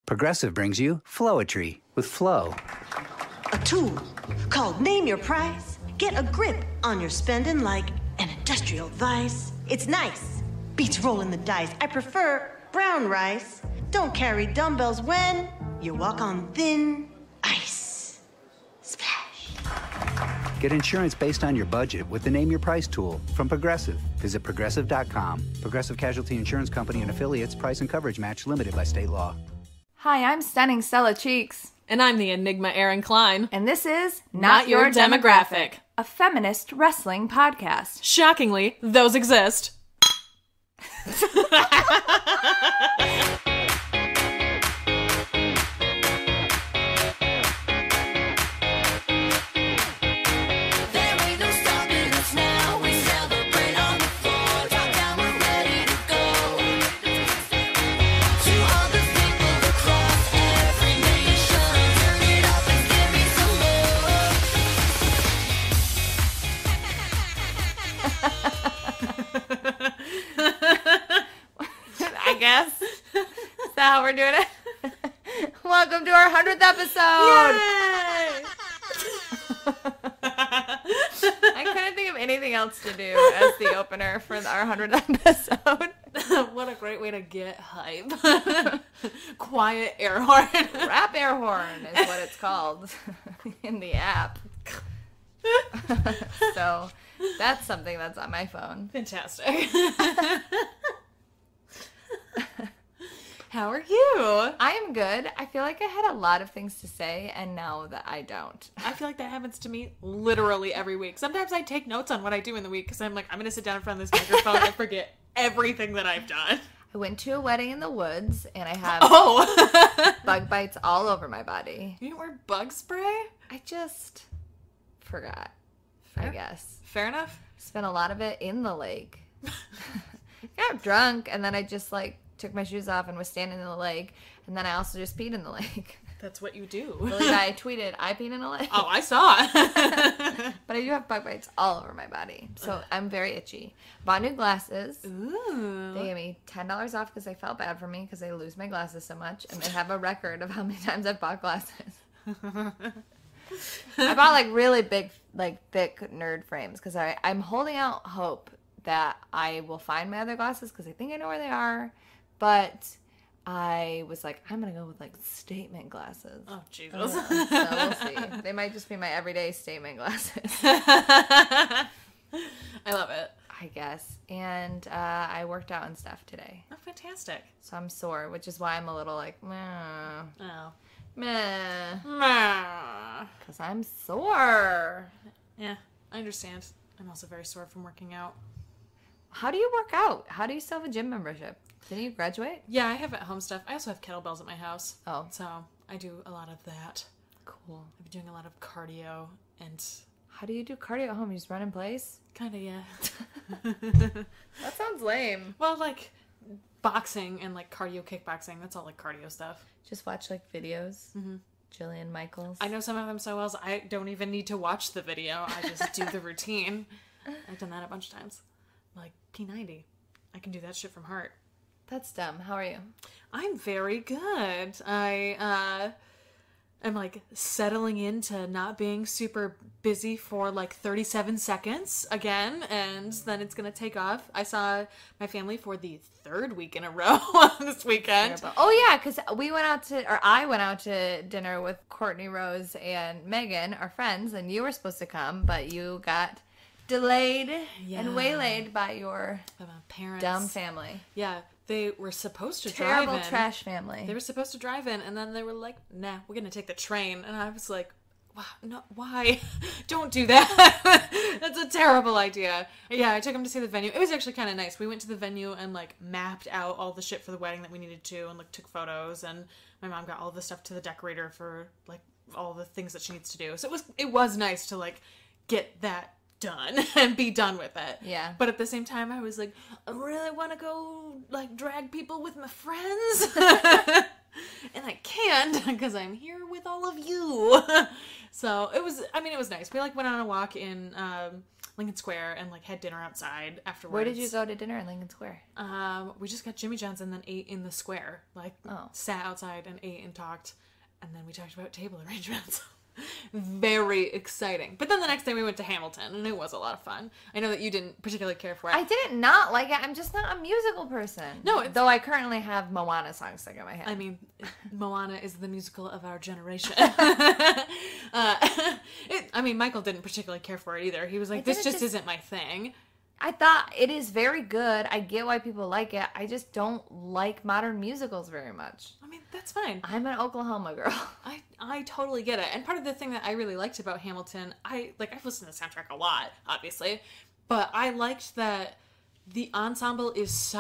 Progressive brings you Flowetry with Flow. A tool called Name Your Price. Get a grip on your spending like an industrial vice. It's nice. Beats rolling the dice. I prefer brown rice. Don't carry dumbbells when you walk on thin ice. Splash. Get insurance based on your budget with the Name Your Price tool from Progressive. Visit Progressive.com. Progressive Casualty Insurance Company and Affiliates. Price and coverage match limited by state law. Hi, I'm Stunning Stella Cheeks. And I'm the Enigma Erin Klein. And this is Not Your Demographic, a feminist wrestling podcast. Shockingly, those exist. I guess. Is that how we're doing it? Welcome to our 100th episode! I couldn't think of anything else to do as the opener for our 100th episode. What a great way to get hype. Quiet air horn. Rap air horn is what it's called in the app. So that's something that's on my phone. Fantastic. How are you? I am good. I feel like I had a lot of things to say, and now that I don't. I feel like that happens to me literally every week. Sometimes I take notes on what I do in the week because I'm like, I'm going to sit down in front of this microphone and forget everything that I've done. I went to a wedding in the woods, and I have bug bites all over my body. You didn't wear bug spray? I just forgot, I guess. Fair enough. Spent a lot of it in the lake. Got drunk, and then I just, took my shoes off and was standing in the lake, and then I also just peed in the lake. That's what you do. Believe I tweeted, I peed in a lake. Oh, I saw. But I do have bug bites all over my body, so I'm very itchy. Bought new glasses. Ooh. They gave me $10 off because they felt bad for me because I lose my glasses so much, and they have a record of how many times I've bought glasses. I bought really big, thick nerd frames because I'm holding out hope that I will find my other glasses because I think I know where they are. But I was like, I'm going to go with statement glasses. Oh, Jesus. So we'll see. They might just be my everyday statement glasses. I love it. I guess. And I worked out and stuff today. Oh, fantastic. So I'm sore, which is why I'm a little meh. Oh. Meh. Meh. Because I'm sore. Yeah, I understand. I'm also very sore from working out. How do you work out? How do you still have a gym membership? Didn't you graduate? Yeah, I have at-home stuff. I also have kettlebells at my house. Oh. So I do a lot of that. Cool. I've been doing a lot of cardio and... How do you do cardio at home? You just run in place? Kind of, yeah. That sounds lame. Well, boxing and cardio kickboxing, that's all cardio stuff. Just watch videos. Mm-hmm. Jillian Michaels. I know some of them so well, so I don't even need to watch the video. I just do the routine. I've done that a bunch of times. P90. I can do that shit from heart. That's dumb. How are you? I'm very good. I am settling into not being super busy for 37 seconds again, and then it's gonna take off. I saw my family for the third week in a row this weekend. Oh yeah, because I went out to dinner with Courtney Rose and Megan, our friends, and you were supposed to come, but you got delayed and waylaid by your parents. Dumb family. Yeah, they were supposed to drive in. Terrible trash family. They were supposed to drive in, and then they were like, nah, we're going to take the train. And I was like, wow, no, why? Don't do that. That's a terrible idea. Yeah, I took them to see the venue. It was actually kind of nice. We went to the venue and mapped out all the shit for the wedding that we needed to and took photos. And my mom got all the stuff to the decorator for all the things that she needs to do. So it was nice to get that done and be done with it. Yeah. But at the same time, I was like, I really want to go drag people with my friends. And I can't because I'm here with all of you. So it was nice. We went on a walk in Lincoln Square and like had dinner outside afterwards. Where did you go to dinner in Lincoln Square? We just got Jimmy John's and then ate in the square. Like, sat outside and ate and talked. And then we talked about table arrangements. Very exciting. But then the next day we went to Hamilton, and it was a lot of fun. I know that you didn't particularly care for it. I didn't not like it. I'm just not a musical person. No, though I currently have Moana songs stuck in my head. I mean, Moana is the musical of our generation. Michael didn't particularly care for it either. He was like, this just isn't my thing. I thought it is very good. I get why people like it. I just don't like modern musicals very much. I mean, that's fine. I'm an Oklahoma girl. I totally get it. And part of the thing that I really liked about Hamilton, I've listened to the soundtrack a lot, obviously, but I liked that the ensemble is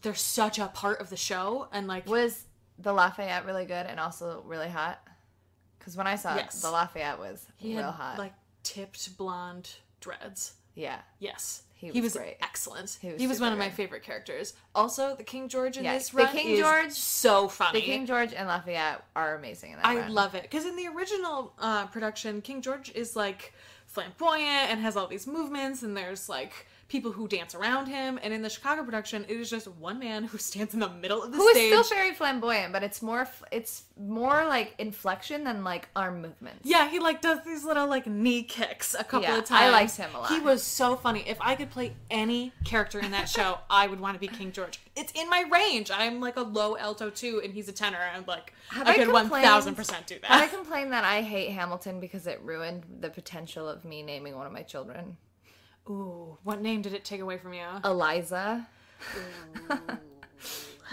they're such a part of the show. And like, was the Lafayette really good and also really hot? Because when I saw it, the Lafayette was real hot. Like tipped blonde dreads. Yeah. Yes. He was great. Excellent. He was one of my favorite characters. Also, the King George in this run is so funny. The King George and Lafayette are amazing in that run. I love it. Because in the original production, King George is like flamboyant and has all these movements, and there's like people who dance around him. And in the Chicago production, it is just one man who stands in the middle of the stage. Who is still very flamboyant, but it's more like inflection than like arm movements. Yeah, he like does these little like knee kicks a couple of times. I liked him a lot. He was so funny. If I could play any character in that show, I would want to be King George. It's in my range. I'm like a low alto too, and he's a tenor. And like I could 1000% do that. Have I complained that I hate Hamilton because it ruined the potential of me naming one of my children? Ooh, what name did it take away from you? Eliza.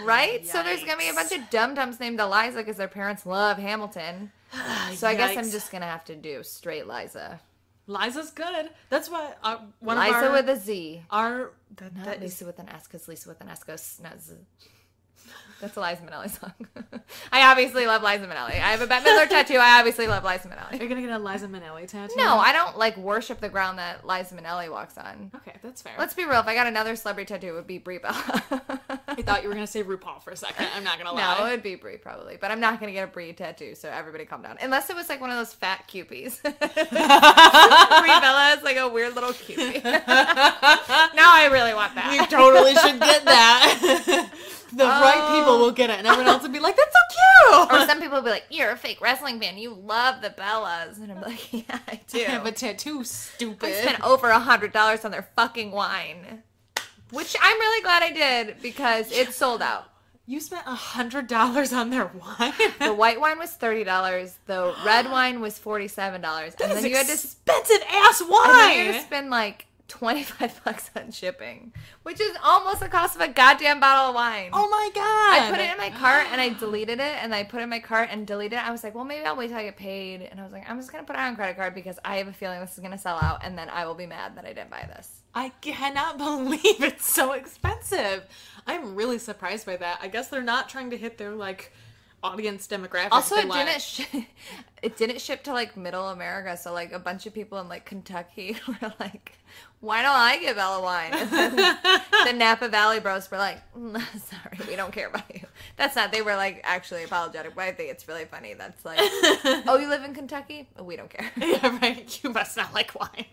Right? Yikes. So there's going to be a bunch of dum-dums named Eliza because their parents love Hamilton. So I guess I'm just going to have to do straight Liza. Liza's good. That's what Liza with a Z. Not Lisa with an S, because Lisa with an S goes not Z. That's a Liza Minnelli song. I obviously love Liza Minnelli. I have a Bette Midler tattoo. I obviously love Liza Minnelli. Are you going to get a Liza Minnelli tattoo? No, I don't like worship the ground that Liza Minnelli walks on. Okay, that's fair. Let's be real. If I got another celebrity tattoo, it would be Brie Bella. I thought you were going to say RuPaul for a second. I'm not going to lie. No, it would be Brie probably. But I'm not going to get a Brie tattoo, so everybody calm down. Unless it was like one of those fat cupies. Brie Bella is like a weird little cupie. Now I really want that. You totally should get that. The right people will get it, and everyone else will be like, that's so cute! Or some people will be like, you're a fake wrestling fan. You love the Bellas. And I'm like, yeah, I do. I have a tattoo, stupid. I spent over $100 on their fucking wine. Which I'm really glad I did, because it sold out. You spent $100 on their wine? The white wine was $30. The red wine was $47. That and then you had to expensive ass wine! And then you had to spend like $25 on shipping, which is almost the cost of a goddamn bottle of wine. Oh my god! I put it in my cart and I deleted it, and I put it in my cart and deleted it. I was like, well, maybe I'll wait till I get paid. And I was like, I'm just gonna put it on credit card because I have a feeling this is gonna sell out, and then I will be mad that I didn't buy this. I cannot believe it's so expensive. I'm really surprised by that. I guess they're not trying to hit their like audience demographic. Also, it didn't ship to like middle America, so like a bunch of people in like Kentucky were like, why don't I get Bella wine? And then the Napa Valley bros were like, sorry, we don't care about you. That's not, they were like actually apologetic, but I think it's really funny. That's like, oh, you live in Kentucky? We don't care. Yeah, right. You must not like wine.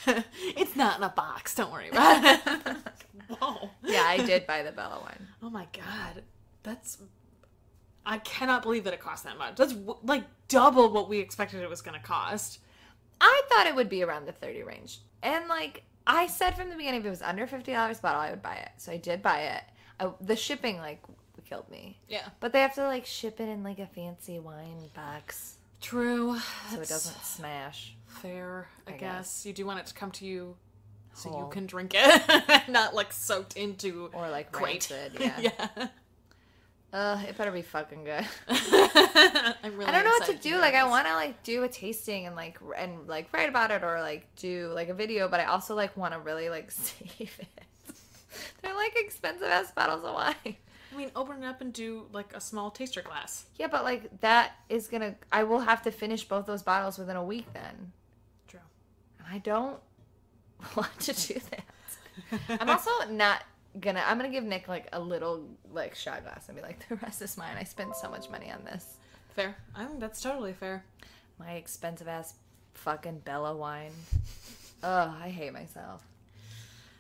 It's not in a box. Don't worry about it. Whoa. Yeah, I did buy the Bella wine. Oh my god. I cannot believe that it cost that much. That's like double what we expected it was going to cost. I thought it would be around the 30 range. And like I said from the beginning, if it was under $50 a bottle, I would buy it. So I did buy it. The shipping like killed me. Yeah. But they have to like ship it in like a fancy wine box. True. So it doesn't smash. Fair, I guess. You do want it to come to you so you can drink it. Not like soaked into or like crate. Rancid. Yeah. Yeah. It better be fucking good. I'm really I don't know what to do. Like, this. I want to like do a tasting and like write about it or like do like a video, but I also like want to really like save it. They're like expensive ass bottles of wine. I mean, open it up and do like a small taster glass. Yeah, but like that is gonna. I will have to finish both those bottles within a week then. True. And I don't want to do that. I'm also not. I'm gonna give Nick like a little like shot glass and be like, the rest is mine. I spent so much money on this. Fair. That's totally fair. My expensive ass fucking Bella wine. Ugh, I hate myself.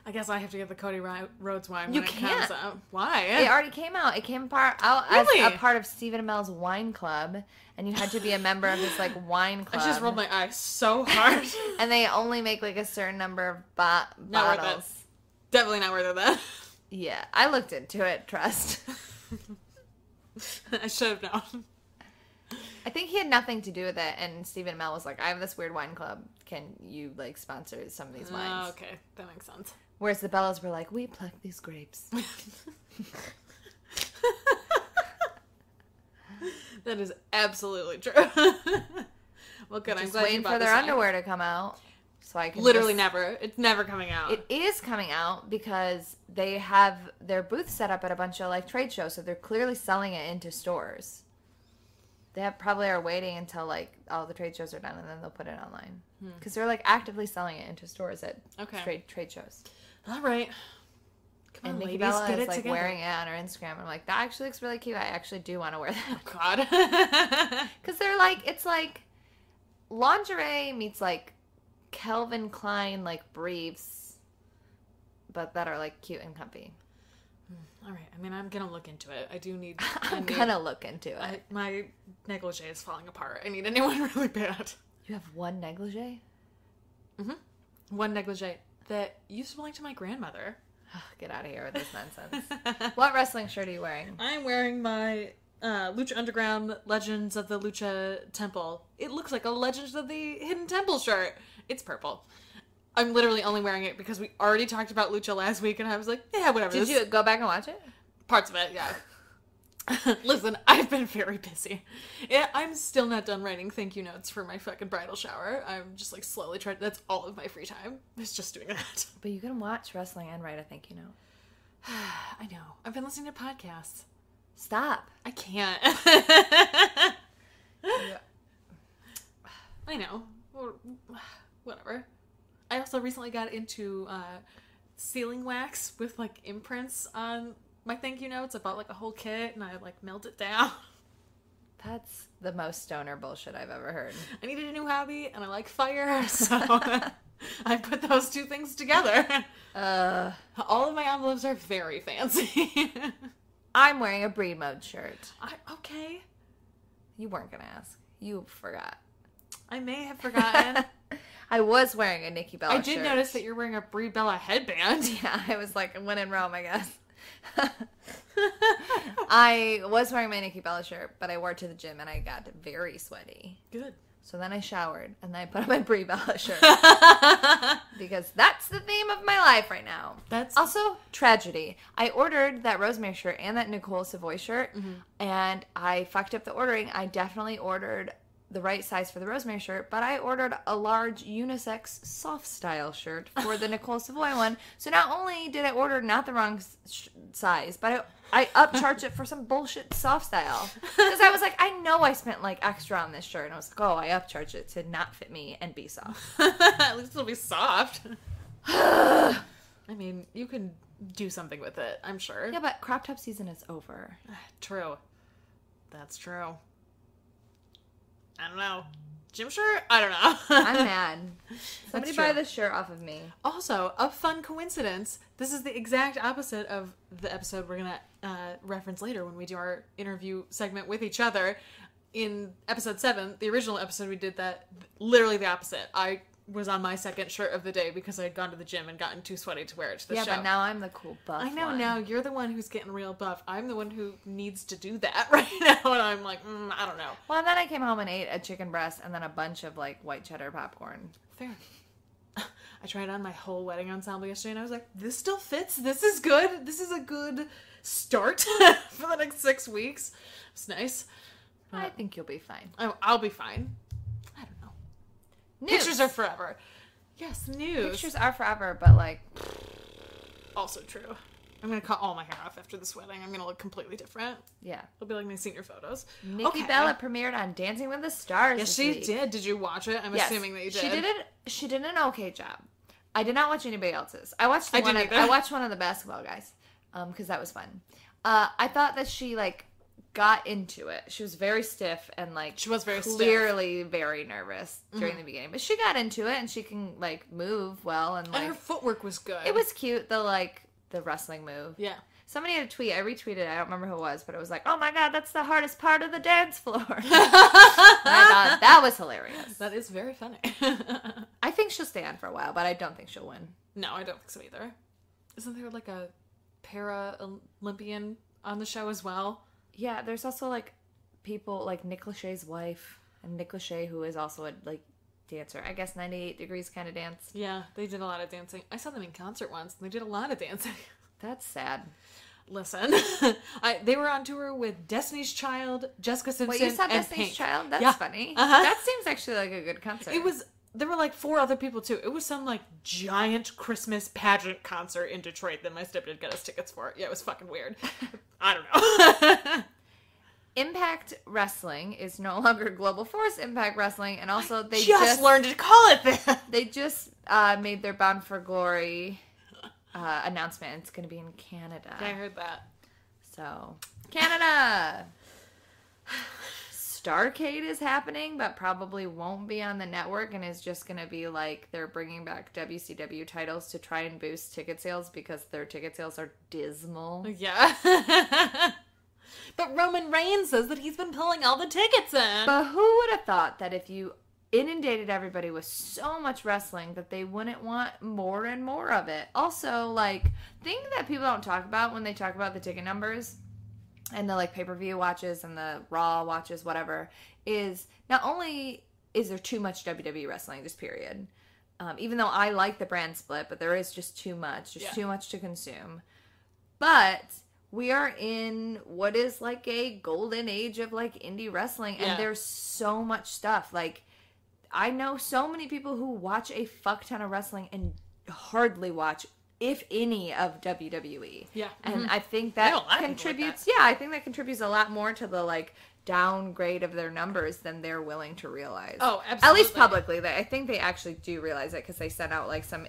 I guess I have to get the Cody Rhodes wine You when it can't. comes out. Why? It already came out. It came out Really? as a part of Stephen Amell's wine club, and you had to be a member of this like wine club. I just rolled my eyes so hard. And they only make like a certain number of Not worth it. bottles. Definitely not worth it then. Yeah, I looked into it. Trust. I should have known. I think he had nothing to do with it, and Stephen Amell was like, "I have this weird wine club. Can you like sponsor some of these wines?" Oh, okay, that makes sense. Whereas the Bellas were like, "We pluck these grapes." That is absolutely true. Well, good. I'm Just glad you waiting bought for their this wine. underwear to come out, so I can Literally just- never. It's never coming out. It is coming out because they have their booth set up at a bunch of like trade shows, so they're clearly selling it into stores. They probably are waiting until like all the trade shows are done, and then they'll put it online because they're like actively selling it into stores at trade shows. All right. Come And on, Nikki ladies, Bella get is it like together. wearing it on her Instagram. I'm like, that actually looks really cute. I actually do want to wear that God. because they're like, it's like lingerie meets like Calvin Klein like briefs, but that are like cute and comfy. All right. I mean, I'm gonna look into it. I do need. I'm gonna look into it. My negligee is falling apart. I need a new one really bad. You have one negligee? One negligee that used to belong to my grandmother. Get out of here with this nonsense. What wrestling shirt are you wearing? I'm wearing my Lucha Underground Legends of the Lucha Temple. It looks like a Legends of the Hidden Temple shirt. It's purple. I'm literally only wearing it because we already talked about Lucha last week, and I was like, yeah, whatever. Did you go back and watch it? Parts of it, yeah. Listen, I've been very busy. Yeah, I'm still not done writing thank you notes for my fucking bridal shower. I'm just like slowly trying. That's all of my free time. It's just doing that. But you can watch wrestling and write a thank you note. I know. I've been listening to podcasts. Stop. I can't. I know. Whatever. I also recently got into sealing wax with like imprints on my thank you notes. I bought like a whole kit and I like melt it down. That's the most stoner bullshit I've ever heard. I needed a new hobby and I like fire, so I put those two things together. All of my envelopes are very fancy. I'm wearing a breed mode shirt. Okay. You weren't gonna ask. You forgot. I may have forgotten. I was wearing a Nikki Bella shirt. I did notice that you're wearing a Brie Bella headband. Yeah, I was like, when in Rome, I guess. I was wearing my Nikki Bella shirt, but I wore it to the gym and I got very sweaty. Good. So then I showered and then I put on my Brie Bella shirt. Because that's the theme of my life right now. That's also tragedy. I ordered that Rosemary shirt and that Nicole Savoy shirt, and I fucked up the ordering. I definitely ordered the right size for the Rosemary shirt, but I ordered a large unisex soft style shirt for the Nicole Savoy one. So not only did I order not the wrong size, but I upcharged it for some bullshit soft style. Because I was like, I know I spent like extra on this shirt. And I was like, oh, I upcharged it to not fit me and be soft. At least it'll be soft. I mean, you can do something with it, I'm sure. Yeah, but crop top season is over. True. That's true. I don't know. Gym shirt? I don't know. I'm mad. Somebody buy this shirt off of me. Also, a fun coincidence. This is the exact opposite of the episode we're going to reference later when we do our interview segment with each other. In episode 7, the original episode, we did that literally the opposite. I was on my second shirt of the day because I had gone to the gym and gotten too sweaty to wear it to the show. Yeah, but now I'm the cool buff I know, one. now you're the one who's getting real buff. I'm the one who needs to do that right now, and I'm like, I don't know. Well, and then I came home and ate a chicken breast and then a bunch of, like, white cheddar popcorn. Fair. I tried on my whole wedding ensemble yesterday, and I was like, this still fits? This is good? This is a good start for the next 6 weeks. It's nice. I think you'll be fine. I'll be fine. I don't know. News. Pictures are forever. Yes, news. Pictures are forever, but, like... Also true. I'm going to cut all my hair off after this wedding. I'm going to look completely different. Yeah. It'll be like my senior photos. Nikki Bella premiered on Dancing with the Stars Yes, she did. Did you watch it? I'm assuming that you did. She did an okay job. I did not watch anybody else's. I watched didn't either. I watched one of the basketball guys, because that was fun. I thought that she, like, got into it. She was very stiff and like She was very clearly very nervous during the beginning. But she got into it and she can like move well and like And her footwork was good. it was cute, the wrestling move. Yeah. Somebody had a tweet, I retweeted it, I don't remember who it was, but it was like, oh my god, that's the hardest part of the dance floor. And I thought that was hilarious. That is very funny. I think she'll stay on for a while, but I don't think she'll win. No, I don't think so either. Isn't there like a para-Olympian on the show as well? Yeah, there's also like people like Nick Lachey's wife, and Nick Lachey, who is also a like dancer. I guess 98 Degrees kind of dance. Yeah, they did a lot of dancing. I saw them in concert once, and they did a lot of dancing. That's sad. Listen, they were on tour with Destiny's Child, Jessica Simpson, Wait, you saw and Destiny's Pink. Child? That's Yeah. funny. Uh-huh. That seems actually like a good concert. There were like 4 other people too. It was some like giant Christmas pageant concert in Detroit that my stepdad got us tickets for. Yeah, it was fucking weird. I don't know. Impact Wrestling is no longer Global Force Impact Wrestling, and also they just learned to call it that. They just made their Bound for Glory announcement. It's going to be in Canada. I heard that. So, Canada! Starrcade is happening, but probably won't be on the network and is just going to be like they're bringing back WCW titles to try and boost ticket sales because their ticket sales are dismal. Yeah. But Roman Reigns says that he's been pulling all the tickets in. But who would have thought that if you inundated everybody with so much wrestling that they wouldn't want more and more of it? Also, like, thing that people don't talk about when they talk about the ticket numbers and the like pay-per-view watches and the Raw watches, whatever, is not only is there too much WWE wrestling, just period. Even though I like the brand split, but there is just too much. There's too much to consume. But we are in what is like a golden age of like indie wrestling, and there's so much stuff. Like, I know so many people who watch a fuck ton of wrestling and hardly watch, if any, of WWE. Yeah. And I think that contributes, I think that contributes a lot more to the like downgrade of their numbers than they're willing to realize. Oh, absolutely. At least publicly. I think they actually do realize it because they sent out like some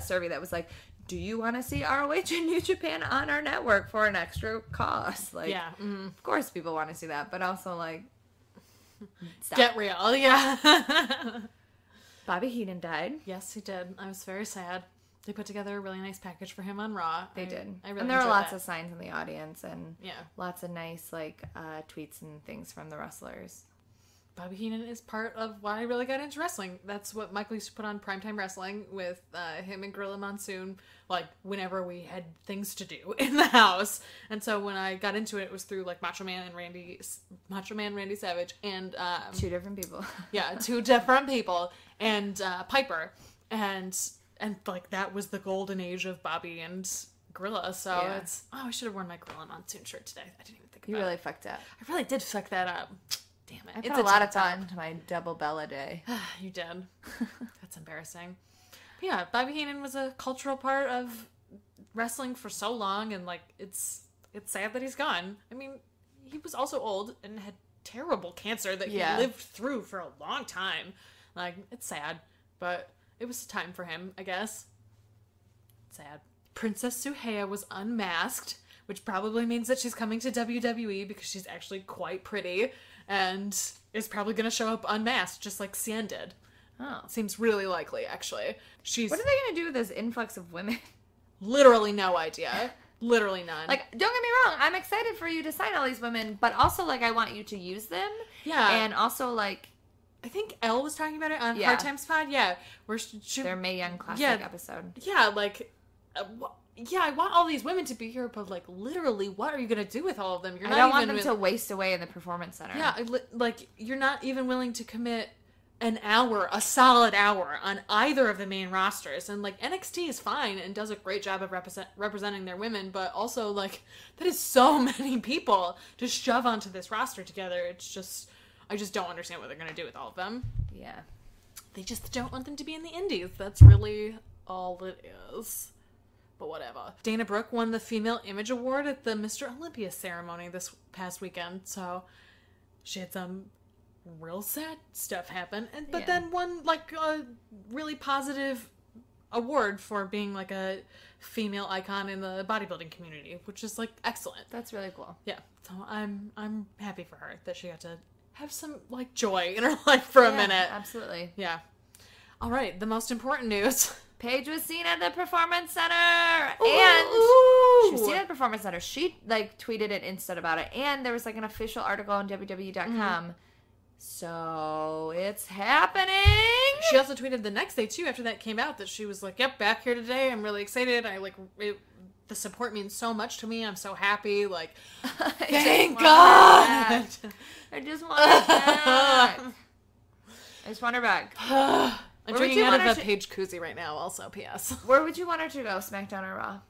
survey that was like, do you want to see ROH and New Japan on our network for an extra cost? Like, of course people want to see that, but also like, stop. Get real, yeah. Bobby Heenan died. Yes, he did. I was very sad. They put together a really nice package for him on Raw. They did. I really and there were enjoyed lots that. of signs in the audience and lots of nice like tweets and things from the wrestlers. Bobby Heenan is part of why I really got into wrestling. That's what Michael used to put on Primetime Wrestling with him and Gorilla Monsoon, like, whenever we had things to do in the house. And so when I got into it, it was through, like, Macho Man Randy Savage, and... 2 different people. Yeah, 2 different people, and Piper. And, like, that was the golden age of Bobby and Gorilla, so it's... Oh, I should have worn my Gorilla Monsoon shirt today. I didn't even think about it. You really fucked up. I really did fuck that up. Damn it. I put a lot of thought into my double Bella day. You did. That's embarrassing. But yeah, Bobby Heenan was a cultural part of wrestling for so long, and like it's sad that he's gone. I mean, he was also old and had terrible cancer that he lived through for a long time. Like, it's sad, but it was time for him, I guess. Sad. Princess Suhea was unmasked, which probably means that she's coming to WWE because she's actually quite pretty. And is probably going to show up unmasked, just like Cien did. Oh. Seems really likely, actually. What are they going to do with this influx of women? Literally no idea. Literally none. Like, don't get me wrong, I'm excited for you to sign all these women, but also, like, I want you to use them. Yeah. And also, like... I think Elle was talking about it on Hard Times Pod. Yeah. Where their Mae Young Classic episode. Yeah, like... yeah, I want all these women to be here, but, like, literally, what are you going to do with all of them? I don't want them to waste away in the Performance Center. Yeah, like, you're not even willing to commit a solid hour on either of the main rosters. And, like, NXT is fine and does a great job of representing their women, but also, like, that is so many people to shove onto this roster together. It's just, I just don't understand what they're going to do with all of them. Yeah. They just don't want them to be in the indies. That's really all it is. But whatever. Dana Brooke won the Female Image Award at the Mr. Olympia ceremony this past weekend, so she had some real sad stuff happen. But then one, like, really positive award for being like a female icon in the bodybuilding community, which is like excellent. That's really cool. Yeah, so I'm happy for her that she got to have some like joy in her life for a minute. Absolutely. Yeah. All right, the most important news. Paige was seen at the Performance Center, Ooh. and she was seen at the Performance Center. She like tweeted it instead about it, and there was like an official article on WWE.com. So it's happening. She also tweeted the next day too, after that came out, that she was like, "Yep, back here today. I'm really excited. The support means so much to me. I'm so happy. Like, thank God. I just want her back. I just want her back. I'm drinking out of a Paige koozie right now. Also, P.S. Where would you want her to go, SmackDown or Raw?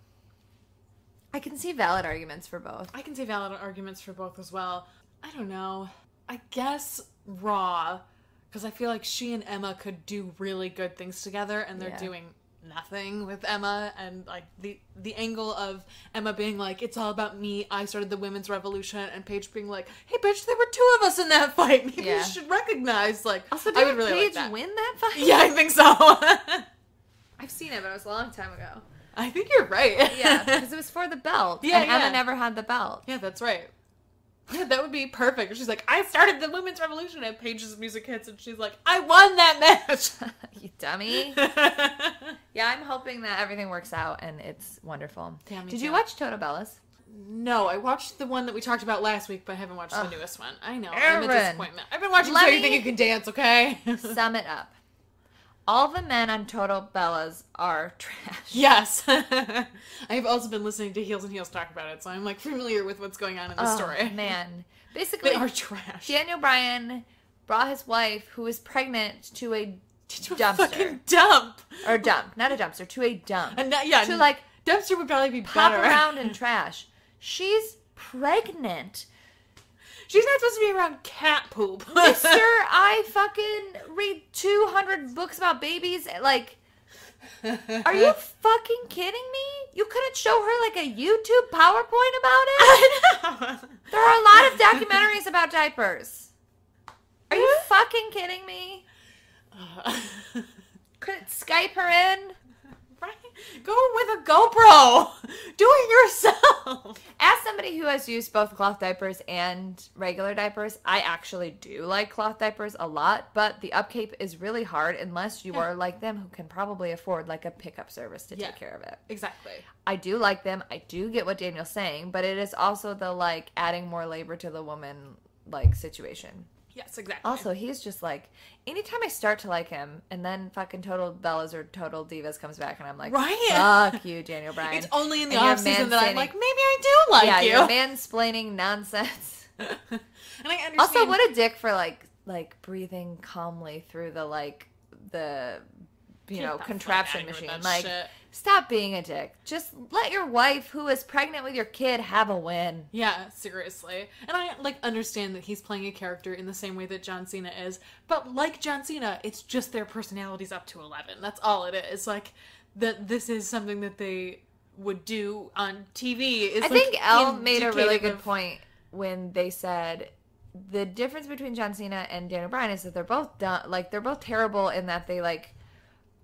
I can see valid arguments for both. I can see valid arguments for both as well. I don't know. I guess Raw, because I feel like she and Emma could do really good things together, and they're doing nothing with Emma, and like the angle of Emma being like, it's all about me, I started the women's revolution, and Paige being like, hey bitch, there were 2 of us in that fight, maybe you should recognize, like, also, I would really Paige like that. win that fight? Yeah, I think so. I've seen it, but it was a long time ago. I think you're right. Yeah, because it was for the belt, and Emma never had the belt. Yeah, that's right. Yeah, that would be perfect. She's like, I started the women's revolution, and Paige's music hits, and she's like, I won that match. You dummy. Yeah, I'm hoping that everything works out, and it's wonderful. Yeah, Did you watch Total Bellas? No, I watched the one that we talked about last week, but I haven't watched the newest one. I know, Erin. I'm a disappointment. I've been watching So You Think You Can Dance, okay? Sum it up. All the men on Total Bellas are trash. Yes. I've also been listening to Heels and Heels talk about it, so I'm like familiar with what's going on in the story. Man. Basically, they are trash. Daniel Bryan brought his wife, who was pregnant, to a dumpster. Fucking dump. Or dump. Not a dumpster, to a dump. And that, to like dumpster would probably be pop better. around in trash. She's pregnant. She's not supposed to be around cat poop. Mister, I fucking read 200 books about babies. Like, are you fucking kidding me? You couldn't show her like a YouTube PowerPoint about it? I know. There are a lot of documentaries about diapers. Are you fucking kidding me? Couldn't Skype her in? Right? Go with a GoPro. Do it yourself. As somebody who has used both cloth diapers and regular diapers, I actually do like cloth diapers a lot, but the upkeep is really hard unless you are like them, who can probably afford like a pickup service to take care of it. Exactly. I do like them. I do get what Daniel's saying, but it is also the like adding more labor to the woman like situation. Yes, exactly. Also, he's just like, anytime I start to like him, and then fucking Total Bellas or Total Divas comes back, and I'm like, fuck you, Daniel Bryan. It's only in the off season that I'm like, maybe I do like you. Yeah, you're mansplaining nonsense. And I understand. Also, what a dick for like breathing calmly through the contraption machine. Like, stop being a dick. Just let your wife, who is pregnant with your kid, have a win. Yeah, seriously. And I understand that he's playing a character in the same way that John Cena is, but like John Cena, it's just their personalities up to 11. That's all it is. Like, that this is something that they would do on TV. I think Elle made a really good point when they said the difference between John Cena and Daniel Bryan is that they're both they're both terrible in that they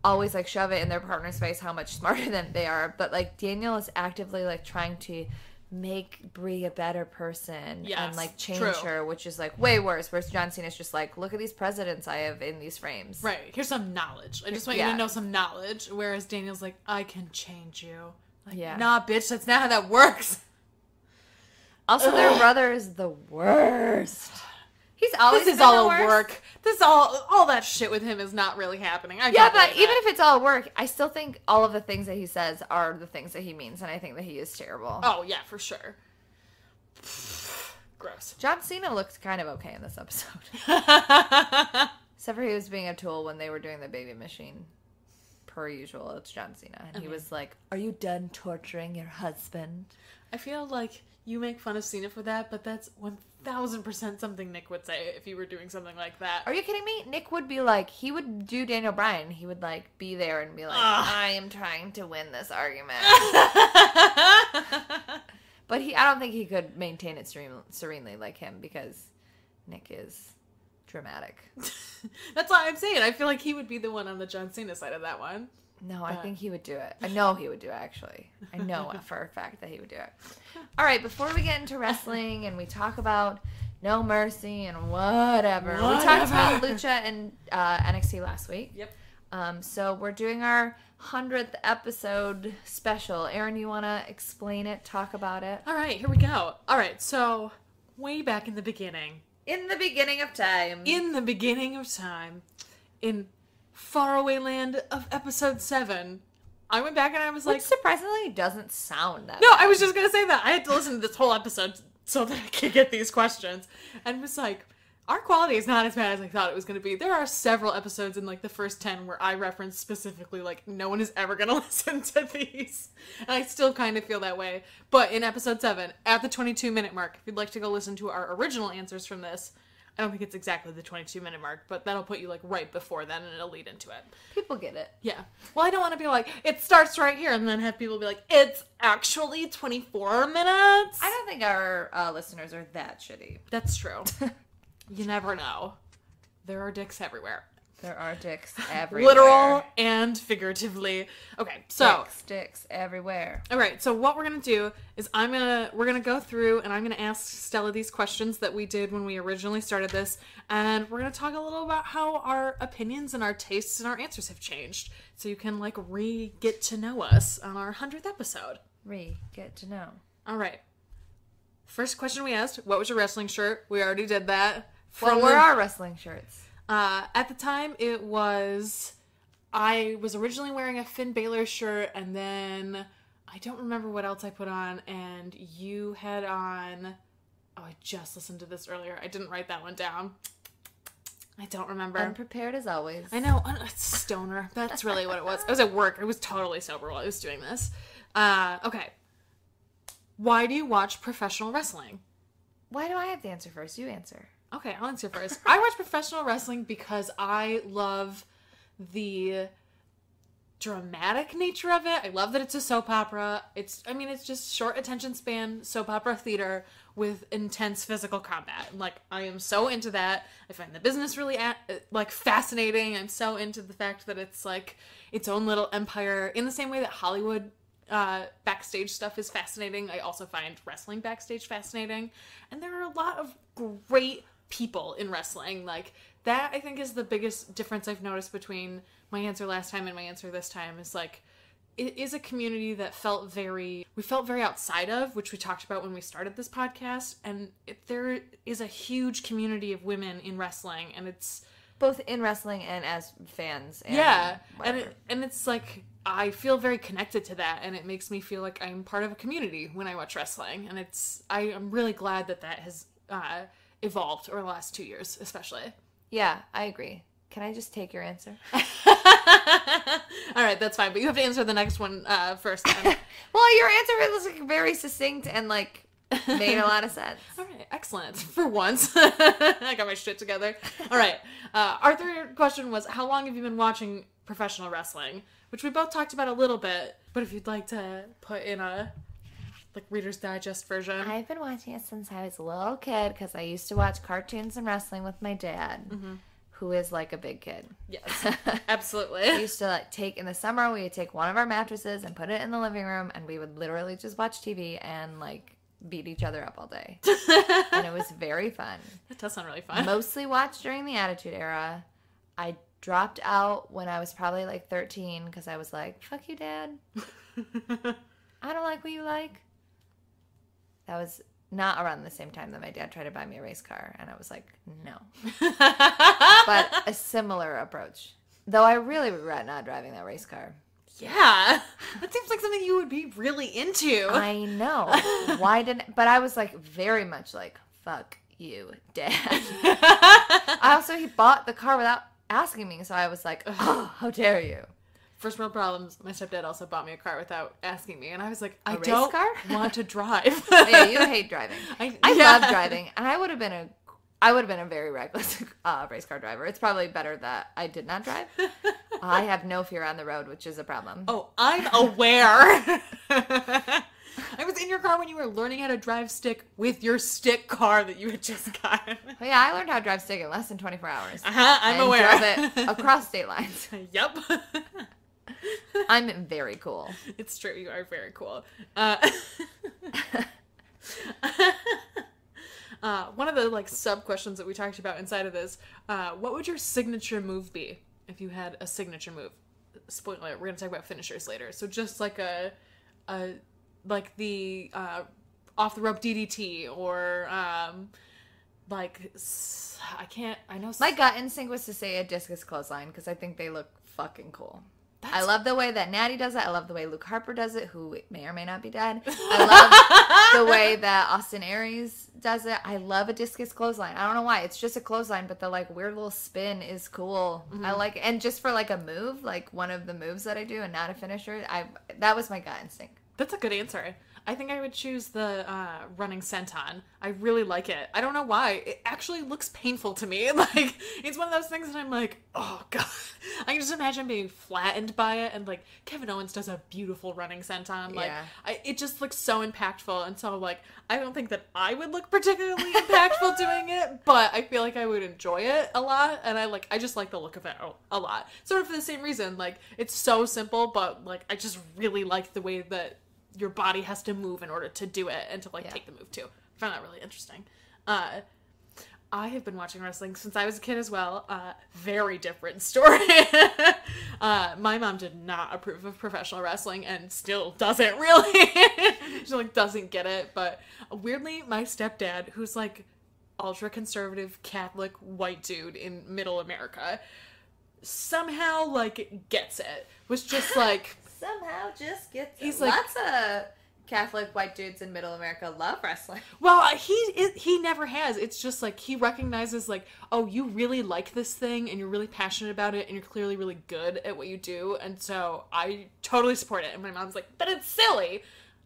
always shove it in their partner's face how much smarter than they are, but Daniel is actively trying to make Brie a better person and change her, which is way worse. Whereas John Cena's just look at these presidents I have in these frames. Right. Here's some knowledge. I just want you to know some knowledge. Whereas Daniel's like, I can change you. Nah, bitch, that's not how that works. Also, their brother is the worst. He's always this is all a work. This all that shit with him is not really happening. But even if it's all work, I still think all of the things that he says are the things that he means, and I think that he is terrible. Oh yeah, for sure. Gross. John Cena looked kind of okay in this episode, except for he was being a tool when they were doing the baby machine. Per usual, it's John Cena, and he was like, "Are you done torturing your husband?" I feel like you make fun of Cena for that, but that's 1000% something Nick would say if he were doing something like that. Are you kidding me? Nick would be he would do Daniel Bryan. He would be there and be like, I am trying to win this argument. But I don't think he could maintain it serenely like him, because Nick is dramatic. That's why I'm saying. I feel like he would be the one on the John Cena side of that one. No, I think he would do it. I know he would do it, actually. I know for a fact that he would do it. All right, before we get into wrestling and we talk about No Mercy and whatever. We talked about Lucha and NXT last week. Yep. So we're doing our 100th episode special. Erin, you want to explain it, talk about it? All right, here we go. All right, so way back in the beginning. In the beginning of time. In faraway land of episode 7, I went back and I was Which like... surprisingly doesn't sound that No, bad. I was just going to say that. I had to listen to this whole episode so that I could get these questions. And was like, our quality is not as bad as I thought it was going to be. There are several episodes in, like, the first 10 where I reference specifically, like, no one is ever going to listen to these. And I still kind of feel that way. But in episode 7, at the 22-minute mark, if you'd like to go listen to our original answers from this, I don't think it's exactly the 22-minute mark, but that'll put you, like, right before then, and it'll lead into it. People get it. Yeah. Well, I don't want to be like, it starts right here, and then have people be like, it's actually 24 minutes. I don't think our listeners are that shitty. That's true. You never know. There are dicks everywhere. There are dicks everywhere. Literal and figuratively. Okay, so dicks everywhere. all right, so what we're gonna do is we're gonna go through and I'm gonna ask Stella these questions that we did when we originally started this, and we're gonna talk a little about how our opinions and our tastes and our answers have changed, so you can like get to know us on our 100th episode. Get to know. All right. First question we asked: what was your wrestling shirt? We already did that. What were our wrestling shirts? At the time, I was originally wearing a Finn Balor shirt, and then I don't remember what else I put on, and you had on, I just listened to this earlier. I didn't write that one down. I don't remember. Unprepared as always. I know, stoner. That's really what it was. I was at work. I was totally sober while I was doing this. Okay. Why do you watch professional wrestling? Why do I have to answer first? You answer. Okay, I'll answer first. I watch professional wrestling because I love the dramatic nature of it. I love that it's a soap opera. It's just short attention span soap opera theater with intense physical combat. Like, I am so into that. I find the business really fascinating. I'm so into the fact that it's like its own little empire in the same way that Hollywood backstage stuff is fascinating. I also find wrestling backstage fascinating. And there are a lot of great people in wrestling. Like, that I think is the biggest difference I've noticed between my answer last time and my answer this time, is like, it is a community that we felt very outside of, which we talked about when we started this podcast. And there is a huge community of women in wrestling, and it's both in wrestling and as fans. And yeah. whatever. And it's like, I feel very connected to that, and it makes me feel like I'm part of a community when I watch wrestling. And I'm really glad that has evolved over the last 2 years, especially. Yeah, I agree. Can I just take your answer? All right, that's fine, but you have to answer the next one first. Well, your answer was like very succinct and like made a lot of sense. All right, excellent. For once. I got my shit together. All right. Our third question was, how long have you been watching professional wrestling? Which we both talked about a little bit, but if you'd like to put in a Reader's Digest version. I've been watching it since I was a little kid because I used to watch cartoons and wrestling with my dad, who is like a big kid. Yes, absolutely. We used to in the summer, we would take one of our mattresses and put it in the living room, and we would literally just watch TV and beat each other up all day. And it was very fun. That does sound really fun. Mostly watched during the Attitude Era. I dropped out when I was probably 13 because I was like, fuck you, Dad. I don't like what you like. That was not around the same time that my dad tried to buy me a race car, and I was like, no. But a similar approach. Though I really regret not driving that race car. Yeah. That seems like something you would be really into. I know. But I was very much fuck you, Dad. He bought the car without asking me, so I was like, oh, how dare you. First world problems. My stepdad also bought me a car without asking me, and I was like, I race don't car? want to drive. Yeah, you hate driving. I love driving, and I would have been a very reckless race car driver. It's probably better that I did not drive. I have no fear on the road, which is a problem. Oh, I'm aware. I was in your car when you were learning how to drive stick with your stick car that you had just gotten. Well, yeah, I learned how to drive stick in less than 24 hours. I'm aware. Drove it across state lines. Yep. I'm very cool. It's true. You are very cool. One of the like sub questions that we talked about inside of this, what would your signature move be if you had a signature move? Spoiler alert, we're gonna talk about finishers later. So just like the off the rope DDT or My gut instinct was to say a discus clothesline because I think they look fucking cool. I love the way that Natty does it. I love the way Luke Harper does it, who may or may not be dead. I love the way that Austin Aries does it. I love a discus clothesline. I don't know why. It's just a clothesline, but the like weird little spin is cool. I like it. And just for like a move, like one of the moves that I do and not a finisher, that was my gut instinct. That's a good answer. I think I would choose the running senton. I really like it. I don't know why. It actually looks painful to me. Like, it's one of those things that I'm like, oh, God. I can just imagine being flattened by it. And, like, Kevin Owens does a beautiful running senton. Like, it just looks so impactful. And so, like, I don't think that I would look particularly impactful doing it. But I feel like I would enjoy it a lot. And I just like the look of it a lot. Sort of for the same reason. Like, it's so simple. But, like, I just really like the way that your body has to move in order to do it and to take the move too. I found that really interesting. I have been watching wrestling since I was a kid as well. Very different story. My mom did not approve of professional wrestling and still doesn't really. She like doesn't get it. But weirdly, my stepdad, who's like ultra conservative Catholic white dude in middle America, somehow like gets it. Was just like somehow just gets he's it. Like, lots of Catholic white dudes in middle America love wrestling. Well, he never has. It's just like he recognizes like, oh, you really like this thing and you're really passionate about it and you're clearly really good at what you do, and so I totally support it. And my mom's like, but it's silly.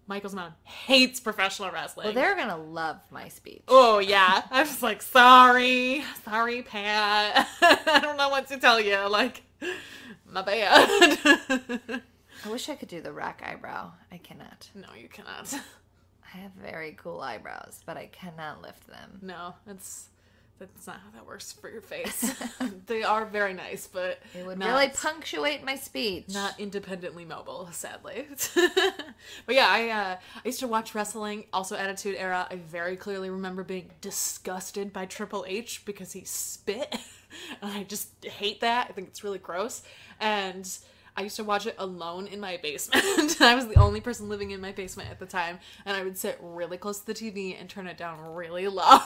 Michael's mom hates professional wrestling. Well, they're gonna love my speech. Oh yeah. I was like, sorry Pat. I don't know what to tell you. Like, my bad. I wish I could do the rack eyebrow. I cannot. No, you cannot. I have very cool eyebrows, but I cannot lift them. No, that's not how that works for your face. They are very nice, but it would really punctuate my speech. Not independently mobile, sadly. But yeah, I used to watch wrestling, also Attitude Era. I very clearly remember being disgusted by Triple H because he spit. And I just hate that. I think it's really gross. And I used to watch it alone in my basement. I was the only person living in my basement at the time, and I would sit really close to the TV and turn it down really low.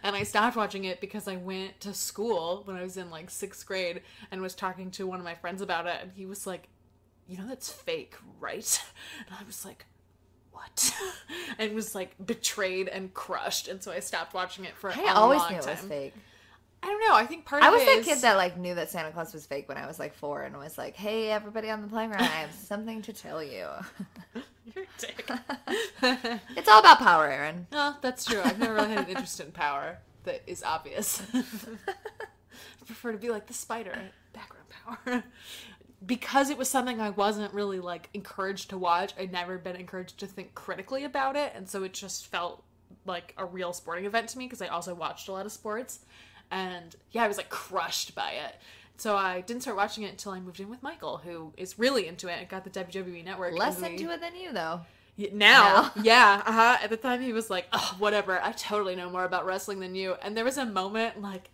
And I stopped watching it because I went to school when I was in like 6th grade and was talking to one of my friends about it, and he was like, you know that's fake, right? And I was like, what? And was like betrayed and crushed, and so I stopped watching it for a long time. I always knew it was fake. I don't know. I think part of it I was that kid that like knew that Santa Claus was fake when I was like 4 and was like, "Hey, everybody on the playground, I have something to tell you." You're a dick. It's all about power, Erin. No, that's true. I've never really had an interest in power that is obvious. I prefer to be like the spider, background power. Because it was something I wasn't really like encouraged to watch, I'd never been encouraged to think critically about it, and so it just felt like a real sporting event to me because I also watched a lot of sports. And yeah, I was like crushed by it. So I didn't start watching it until I moved in with Michael, who is really into it and got the WWE Network. Less into it than you, though. Now. Yeah. At the time, he was like, oh, whatever. I totally know more about wrestling than you. And there was a moment, like,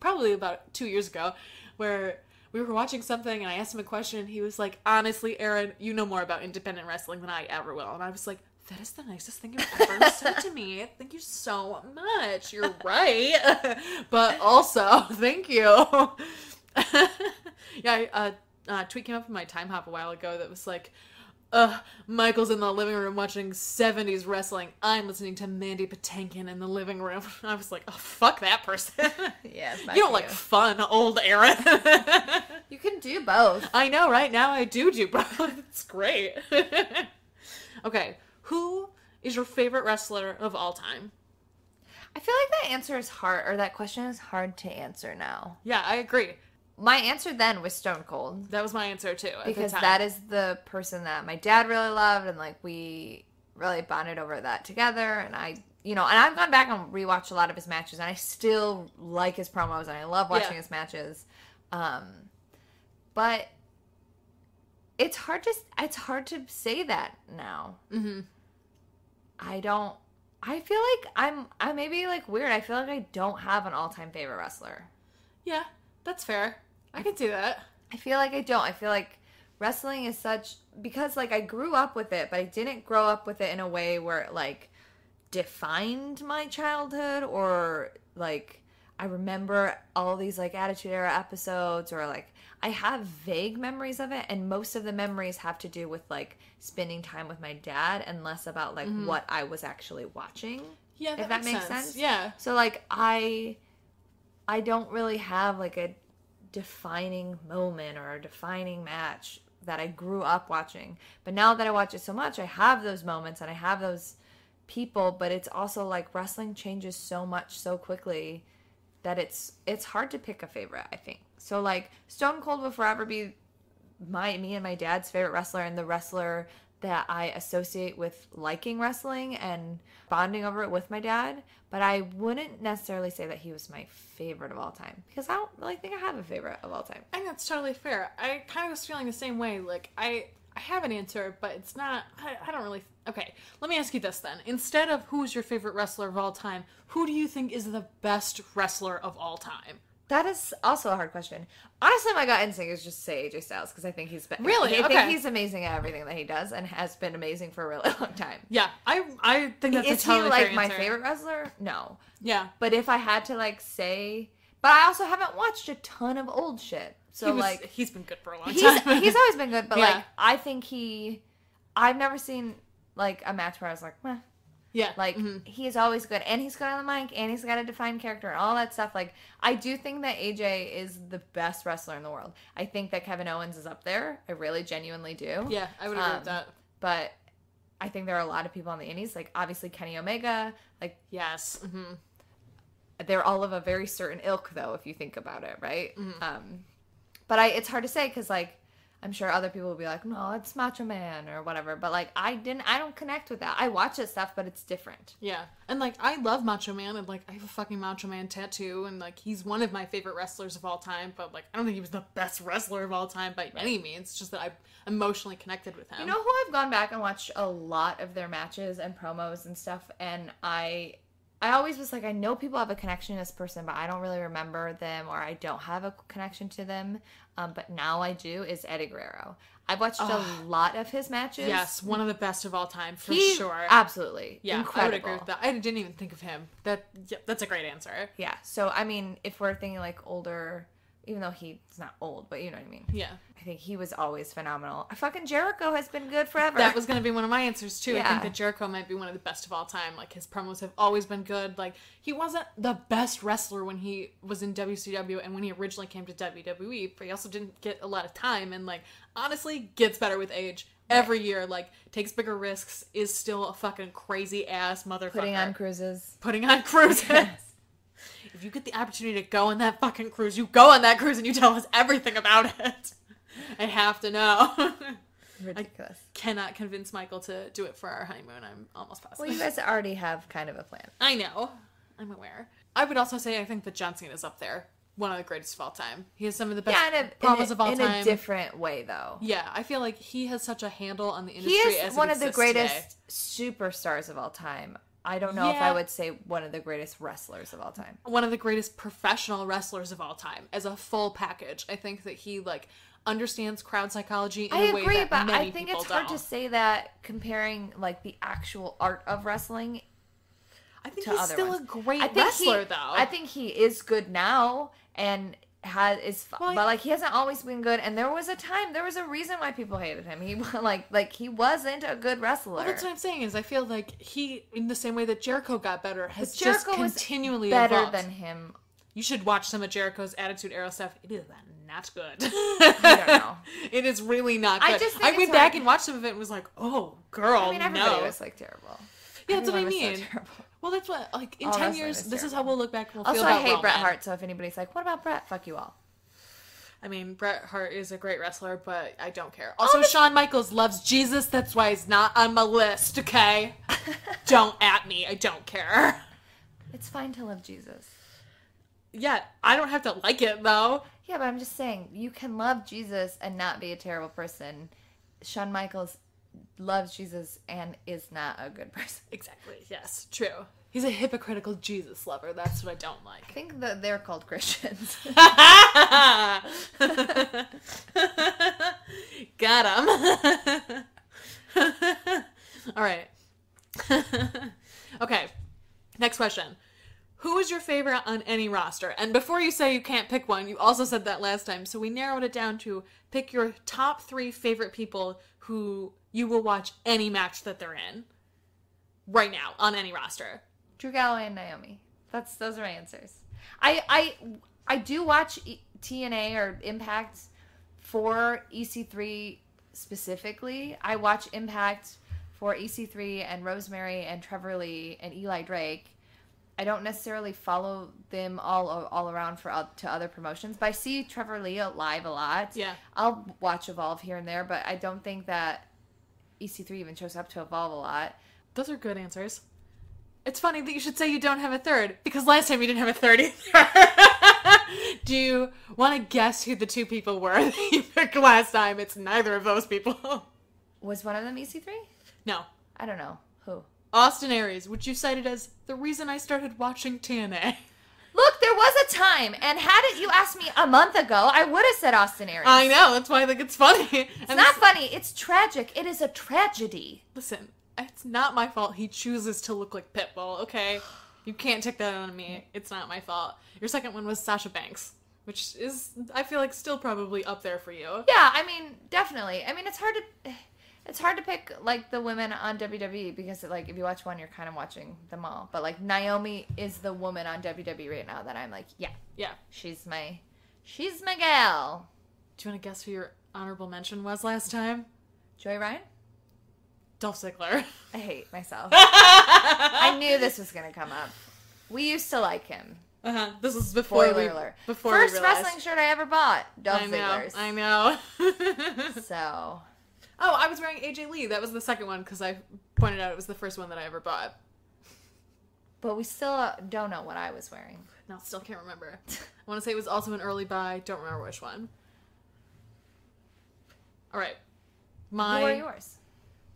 probably about 2 years ago, where we were watching something and I asked him a question. And he was like, honestly, Erin, you know more about independent wrestling than I ever will. And I was like, that is the nicest thing you've ever said to me. Thank you so much. You're right. But also, thank you. Yeah, a tweet came up in my Time Hop a while ago that was like, Michael's in the living room watching 70s wrestling. I'm listening to Mandy Patinkin in the living room. I was like, oh, fuck that person. Yeah, you don't like fun, old Erin. You can do both. I know, right? Now I do both. It's great. Okay. Who is your favorite wrestler of all time? I feel like that answer is hard, or that question is hard to answer now. Yeah, I agree. My answer then was Stone Cold. That was my answer too. Because that is the person that my dad really loved, and like we really bonded over that together. And and I've gone back and rewatched a lot of his matches, and I still like his promos, and I love watching his matches. But it's hard to say that now. Mm-hmm. I feel like I may be like weird. I feel like I don't have an all-time favorite wrestler. Yeah, that's fair. I can see that. I feel like I don't. I feel like wrestling is because like I grew up with it, but I didn't grow up with it in a way where it like defined my childhood, or like I remember all these like Attitude Era episodes, or like I have vague memories of it, and most of the memories have to do with like spending time with my dad and less about like what I was actually watching. Yeah, if that makes sense. Yeah. So like I don't really have like a defining moment or a defining match that I grew up watching. But now that I watch it so much, I have those moments and I have those people, but it's also like wrestling changes so much so quickly that it's hard to pick a favorite, I think. So like Stone Cold will forever be me and my dad's favorite wrestler, and the wrestler that I associate with liking wrestling and bonding over it with my dad. But I wouldn't necessarily say that he was my favorite of all time, because I don't really think I have a favorite of all time. I think that's totally fair. I kind of was feeling the same way. Like, I have an answer, but it's not, I don't really, okay, let me ask you this then. Instead of who's your favorite wrestler of all time, who do you think is the best wrestler of all time? That is also a hard question. Honestly, my gut instinct is just to say AJ Styles, because I think he's been really. I think he's amazing at everything that he does, and has been amazing for a really long time. Yeah, I think that's is a totally he like fair my answer. favorite wrestler? No. Yeah, but if I had to like say, but I also haven't watched a ton of old shit, so he's been good for a long time. He's always been good, but Yeah. like I think I've never seen like a match where I was like, meh. Yeah. Like, he is always good. And he's good on the mic. And he's got a defined character and all that stuff. Like, I do think that AJ is the best wrestler in the world. I think that Kevin Owens is up there. I really genuinely do. Yeah, I would agree with that. But I think there are a lot of people on the indies. Like, obviously, Kenny Omega. Like, yes. They're all of a very certain ilk, though, if you think about it, right? But it's hard to say because, like, I'm sure other people will be like, no, it's Macho Man or whatever. But, like, I don't connect with that. I watch this stuff, but it's different. Yeah. And, like, I love Macho Man. And, like, I have a fucking Macho Man tattoo. And, like, he's one of my favorite wrestlers of all time. But, like, I don't think he was the best wrestler of all time by any means. It's just that I'm emotionally connected with him. You know who I've gone back and watched a lot of their matches and promos and stuff. And I always was like, I know people have a connection to this person, but I don't really remember them, or I don't have a connection to them. But now I do, is Eddie Guerrero. I've watched a lot of his matches. Yes, one of the best of all time, for sure. Absolutely. Yeah, incredible. I would agree with that. I didn't even think of him. That's a great answer. Yeah, so, I mean, if we're thinking, like, older, even though he's not old, but you know what I mean. Yeah. I think he was always phenomenal. Fucking Jericho has been good forever. That was going to be one of my answers, too. Yeah. I think that Jericho might be one of the best of all time. Like, his promos have always been good. Like, he wasn't the best wrestler when he was in WCW and when he originally came to WWE, but he also didn't get a lot of time, and, like, honestly, gets better with age. Every year, like, takes bigger risks, is still a fucking crazy-ass motherfucker. Putting on cruises. If you get the opportunity to go on that fucking cruise, you go on that cruise and you tell us everything about it. I have to know. Ridiculous. I cannot convince Michael to do it for our honeymoon. I'm almost positive. Well, you guys already have kind of a plan. I know. I'm aware. I would also say I think that John Cena is up there. One of the greatest of all time. He has some of the best promos of all time. In a different way, though. Yeah, I feel like he has such a handle on the industry. He is one of the greatest today. Superstars of all time. I don't know if I would say one of the greatest wrestlers of all time. One of the greatest professional wrestlers of all time. As a full package. I think that he, like, understands crowd psychology in a way that but many I think people it's hard don't. to say that comparing, like, the actual art of wrestling. I think he's still a great wrestler, though. I think he is good now and but like he hasn't always been good. And there was a reason why people hated him. He he wasn't a good wrestler. Well, that's what I'm saying is I feel like he, in the same way that Jericho got better, has Jericho just continually was better evolved. than him. You should watch some of Jericho's Attitude Era stuff. It is not good. I don't know. It is really not good. I went back and watched some of it and was like, oh, girl, I mean, everybody was like terrible. Yeah, that's what I mean. So well, that's what, like, in 10 years, this is how we'll look back and we'll also, feel about I hate Bret Roman. Hart, so if anybody's like, what about Bret? Fuck you all. I mean, Bret Hart is a great wrestler, but I don't care. Also, Shawn Michaels loves Jesus. That's why he's not on my list, okay? Don't at me. I don't care. It's fine to love Jesus. Yeah, I don't have to like it, though. Yeah, but I'm just saying, you can love Jesus and not be a terrible person. Shawn Michaels loves Jesus and is not a good person. Exactly. Yes. True. He's a hypocritical Jesus lover. That's what I don't like. I think that they're called Christians. Got him. All right. Okay. Next question. Who is your favorite on any roster? And before you say you can't pick one, you also said that last time. So we narrowed it down to pick your top 3 favorite people who you will watch any match that they're in right now on any roster. Drew Galloway and Naomi. Those are my answers. I do watch TNA or Impact for EC3 specifically. I watch Impact for EC3 and Rosemary and Trevor Lee and Eli Drake. I don't necessarily follow them all around to other promotions, but I see Trevor Lee live a lot. Yeah. I'll watch Evolve here and there, but I don't think that EC3 even shows up to Evolve a lot. Those are good answers. It's funny that you should say you don't have a third, because last time you didn't have a third either. Do you want to guess who the 2 people were that you picked last time? It's neither of those people. Was one of them EC3? No. I don't know. Who? Austin Aries, which you cited as the reason I started watching TNA. Look, there was a time, and had you asked me a month ago, I would have said Austin Aries. I know, that's why I think it's funny. It's not funny. It's tragic. It is a tragedy. Listen, it's not my fault he chooses to look like Pitbull, okay? You can't take that on me. It's not my fault. Your second one was Sasha Banks, which is, I feel like, still probably up there for you. Yeah, I mean, definitely. I mean, it's hard to pick, like, the women on WWE because, like, if you watch one, you're kind of watching them all. But, like, Naomi is the woman on WWE right now that I'm like, yeah, she's my gal. Do you want to guess who your honorable mention was last time? Joey Ryan? Dolph Ziggler. I hate myself. I knew this was going to come up. We used to like him. Uh-huh. This was before Spoiler we alert. Before First we realized. wrestling shirt I ever bought. Dolph Ziggler's. I know. So. Oh, I was wearing AJ Lee. That was the second one because I pointed out it was the first one that I ever bought. But we still don't know what I was wearing. No, still can't remember. I want to say it was also an early buy. Don't remember which one. All right. Who are yours?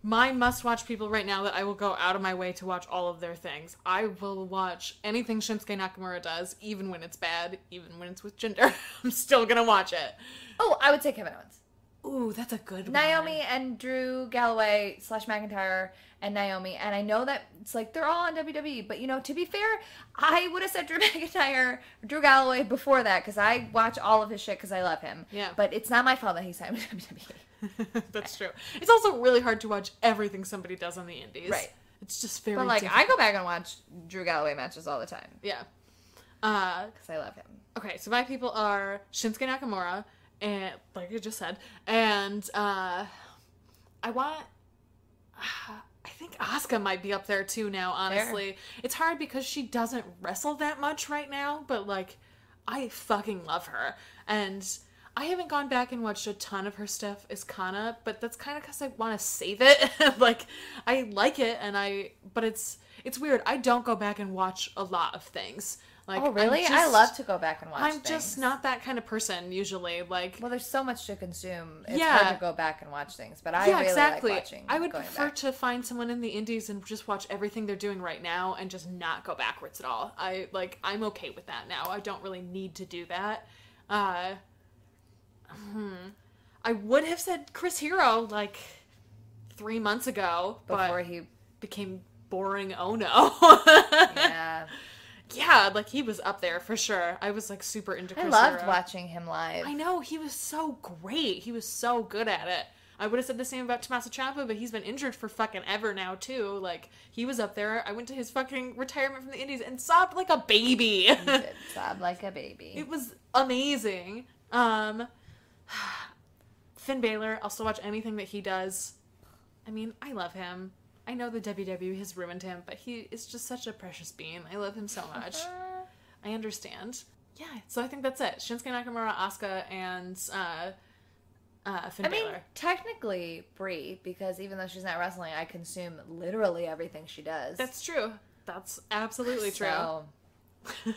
My must-watch people right now that I will go out of my way to watch all of their things. I will watch anything Shinsuke Nakamura does, even when it's bad, even when it's with Jinder. I'm still going to watch it. Oh, I would say Kevin Owens. Ooh, that's a good one. Naomi and Drew Galloway / McIntyre and Naomi. And I know that it's like they're all on WWE. But, you know, to be fair, I would have said Drew McIntyre, Drew Galloway before that because I watch all of his shit because I love him. Yeah. But it's not my fault that he signed with WWE. That's true. It's also really hard to watch everything somebody does on the indies. Right. It's just very But, like, difficult. I go back and watch Drew Galloway matches all the time. Yeah. Because I love him. Okay, so my people are Shinsuke Nakamura, and like I just said, and I think Asuka might be up there too now, honestly. Fair. It's hard because she doesn't wrestle that much right now, but, like, I fucking love her. And I haven't gone back and watched a ton of her stuff as Kana, but that's kind of because I want to save it. Like, I like it, but it's weird. I don't go back and watch a lot of things. Like, Oh, really? I love to go back and watch things. just not that kind of person, usually. Like, Well, there's so much to consume. It's Yeah. hard to go back and watch things, but I really exactly. like watching. I would going prefer back. to find someone in the indies and just watch everything they're doing right now and just not go backwards at all. I'm okay with that now. I don't really need to do that. I would have said Chris Hero like 3 months ago, Before but he... became boring. Oh no. Yeah. Yeah, like he was up there for sure. I was like super into Chris I loved Hero. watching him live. I know, he was so great. He was so good at it. I would have said the same about Tommaso Ciampa, but he's been injured for fucking ever now, too. Like, he was up there. I went to his fucking retirement from the Indies and sobbed like a baby. He did sob like a baby. It was amazing. Finn Balor, I'll still watch anything that he does. I mean, I love him. I know the WWE has ruined him, but he is just such a precious being. I love him so much. I understand. Yeah, so I think that's it. Shinsuke Nakamura, Asuka, and Finn Balor. Technically Brie, because even though she's not wrestling, I consume literally everything she does. That's true. That's absolutely true. So,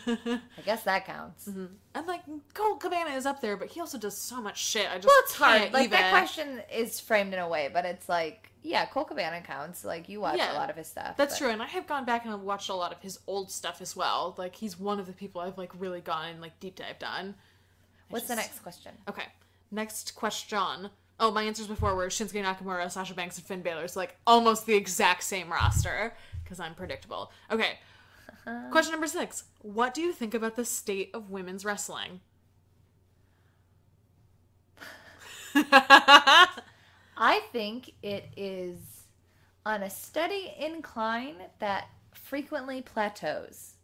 I guess that counts. And And, like, Colt Cabana is up there, but he also does so much shit. I just Well, it's hard. can't Like, even. that question is framed in a way, but it's like, yeah, Colt Cabana counts. Like, you watch a lot of his stuff. That's true, and I have gone back and I've watched a lot of his old stuff as well. Like, he's one of the people I've, like, really gone and, like, deep dived on. What's the next question? Okay. Next question. Oh, my answers before were Shinsuke Nakamura, Sasha Banks, and Finn Balor. So, like, almost the exact same roster, because I'm predictable. Okay. Question number 6. What do you think about the state of women's wrestling? I think it is on a steady incline that frequently plateaus.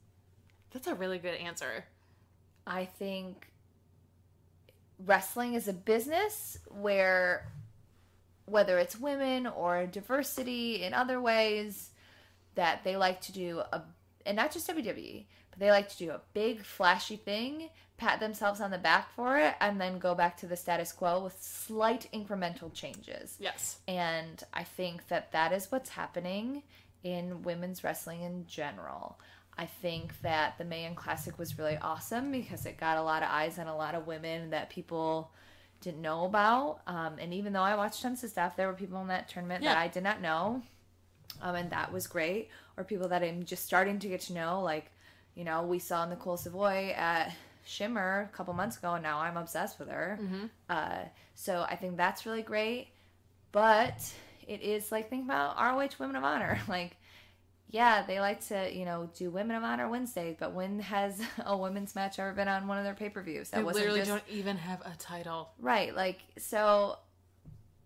That's a really good answer. I think wrestling is a business where, whether it's women or diversity in other ways, that they like to do and not just WWE, but they like to do a big flashy thing, pat themselves on the back for it, and then go back to the status quo with slight incremental changes. Yes. And I think that is what's happening in women's wrestling in general. I think that the Mae Young Classic was really awesome because it got a lot of eyes on a lot of women that people didn't know about. And even though I watched tons of stuff, there were people in that tournament that I did not know. And that was great. Or people that I'm just starting to get to know. Like, you know, we saw Nicole Savoy at Shimmer a couple months ago, and now I'm obsessed with her. Mm-hmm. So I think that's really great. But it is like, think about ROH Women of Honor. Like, yeah, they like to, you know, do Women of Honor Wednesdays, but when has a women's match ever been on one of their pay-per-views? They literally don't even have a title. Right, like, so,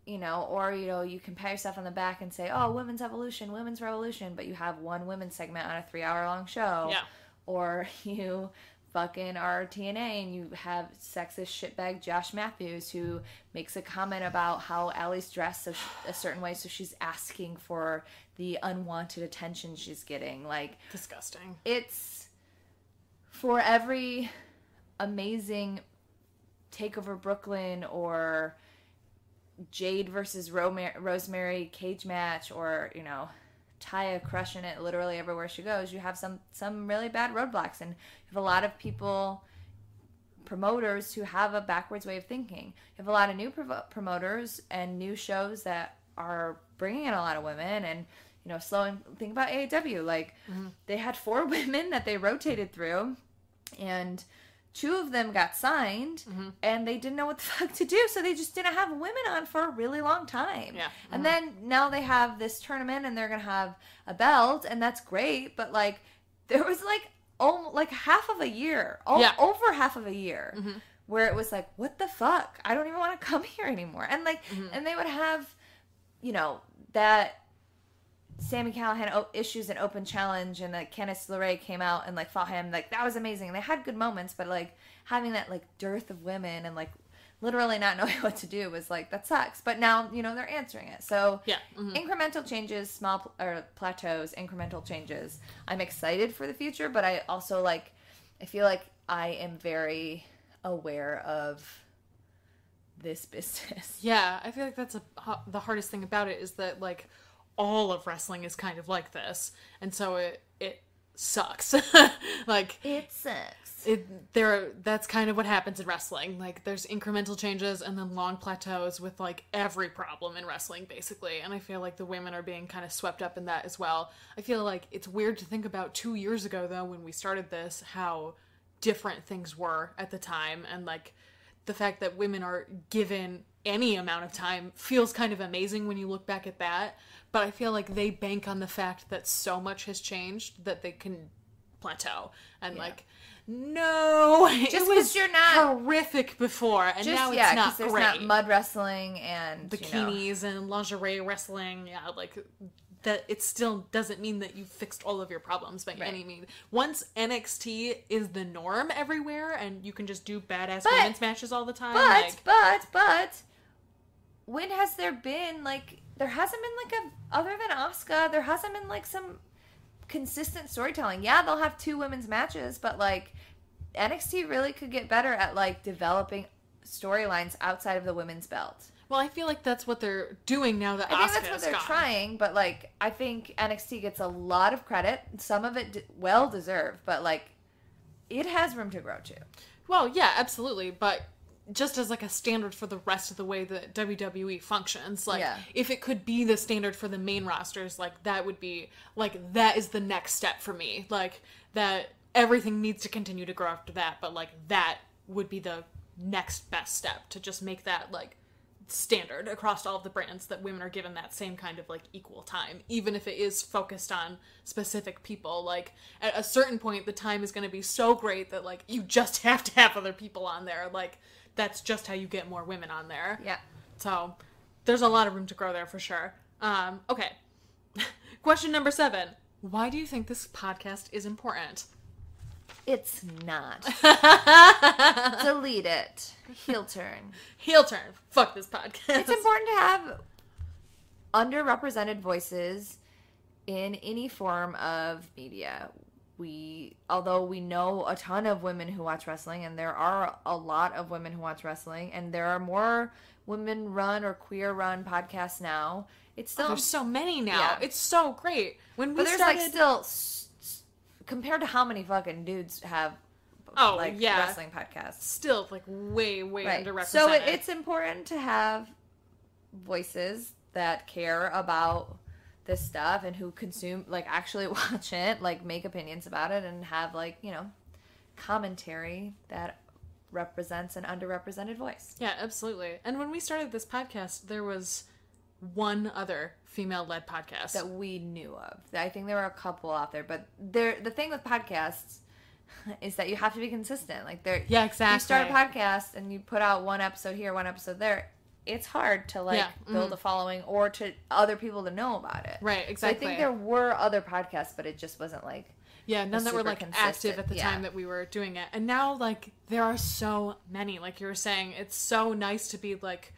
you know, or, you know, you can pat yourself on the back and say, oh, Women's Evolution, Women's Revolution, but you have one women's segment on a 3-hour-long show. Yeah. Or you fucking are TNA and you have sexist shitbag Josh Matthews who makes a comment about how Allie's dressed a certain way, so she's asking for the unwanted attention she's getting. Like, disgusting. It's for every amazing Takeover Brooklyn or Jade versus Rosemary cage match, or, you know, Taya crushing it literally everywhere she goes, you have some really bad roadblocks, and you have a lot of people, promoters, who have a backwards way of thinking. You have a lot of new promoters and new shows that are bringing in a lot of women, and, you know, think about AEW. Like, they had 4 women that they rotated through, and 2 of them got signed, and they didn't know what the fuck to do, so they just didn't have women on for a really long time. Yeah. And then now they have this tournament, and they're gonna have a belt, and that's great, but, like, there was, like, like half of a year, over half of a year, where it was like, what the fuck? I don't even want to come here anymore. And, like, and they would have, you know, that Sami Callihan issues an open challenge, and, like, Candice LeRae came out and, like, fought him. Like, that was amazing. And they had good moments, but, like, having that, like, dearth of women and, like, literally not knowing what to do was, like, that sucks. But now, you know, they're answering it. So, incremental changes, small plateaus, incremental changes. I'm excited for the future, but I also, like, I feel like I am very aware of this business. Yeah, I feel like that's the hardest thing about it, is that, like, all of wrestling is kind of like this, and so it sucks. Like, it sucks. That's kind of what happens in wrestling. Like, there's incremental changes and then long plateaus with, like, every problem in wrestling, basically. And I feel like the women are being kind of swept up in that as well. I feel like it's weird to think about 2 years ago, though, when we started this, how different things were at the time, and, like, the fact that women are given any amount of time feels kind of amazing when you look back at that. But I feel like they bank on the fact that so much has changed that they can plateau. And, like, no, just it was you're not horrific before, and now it's not there's great. not mud wrestling and bikinis and lingerie wrestling. Yeah, like, that. It still doesn't mean that you've fixed all of your problems by any means. Once NXT is the norm everywhere, and you can just do badass women's matches all the time. But when has there been, like, there hasn't been, like, other than Asuka, there hasn't been, like, some consistent storytelling. Yeah, they'll have 2 women's matches, but, like, NXT really could get better at, like, developing storylines outside of the women's belt. Well, I feel like that's what they're doing now that Asuka is I think that's what they're trying, but, like, I think NXT gets a lot of credit. Some of it well deserved, but, like, it has room to grow too. Well, yeah, absolutely, but just as like a standard for the rest of the way that WWE functions, like if it could be the standard for the main rosters, like that would be like that is the next step for me. Like that everything needs to continue to grow after that, but like that would be the next best step to just make that like standard across all of the brands, that women are given that same kind of like equal time, even if it is focused on specific people. Like at a certain point the time is going to be so great that like you just have to have other people on there. Like that's just how you get more women on there. Yeah. So there's a lot of room to grow there for sure. Okay. Question number 7. Why do you think this podcast is important? It's not. Delete it. Heel turn. Heel turn. Fuck this podcast. It's important to have underrepresented voices in any form of media. Although we know a ton of women who watch wrestling, and there are a lot of women who watch wrestling, and there are more women-run or queer-run podcasts now. It's still there's so many now. Yeah. It's so great. When we there's started, like still compared to how many fucking dudes have wrestling podcasts, still like way underrepresented. So it's important to have voices that care about this stuff and who consume, like, actually watch it, like, make opinions about it, and have, like, you know, commentary that represents an underrepresented voice. Yeah, absolutely. And when we started this podcast, there was one other female-led podcast that we knew of. I think there were a couple out there, but the thing with podcasts is that you have to be consistent. Like, yeah, exactly. You start a podcast and you put out one episode here, one episode there. It's hard to, like, build a following or to other people to know about it. Right, exactly. So I think there were other podcasts, but it just wasn't, like, none that were, like, active at the time that we were doing it. And now, like, there are so many. Like you were saying, it's so nice to be, like...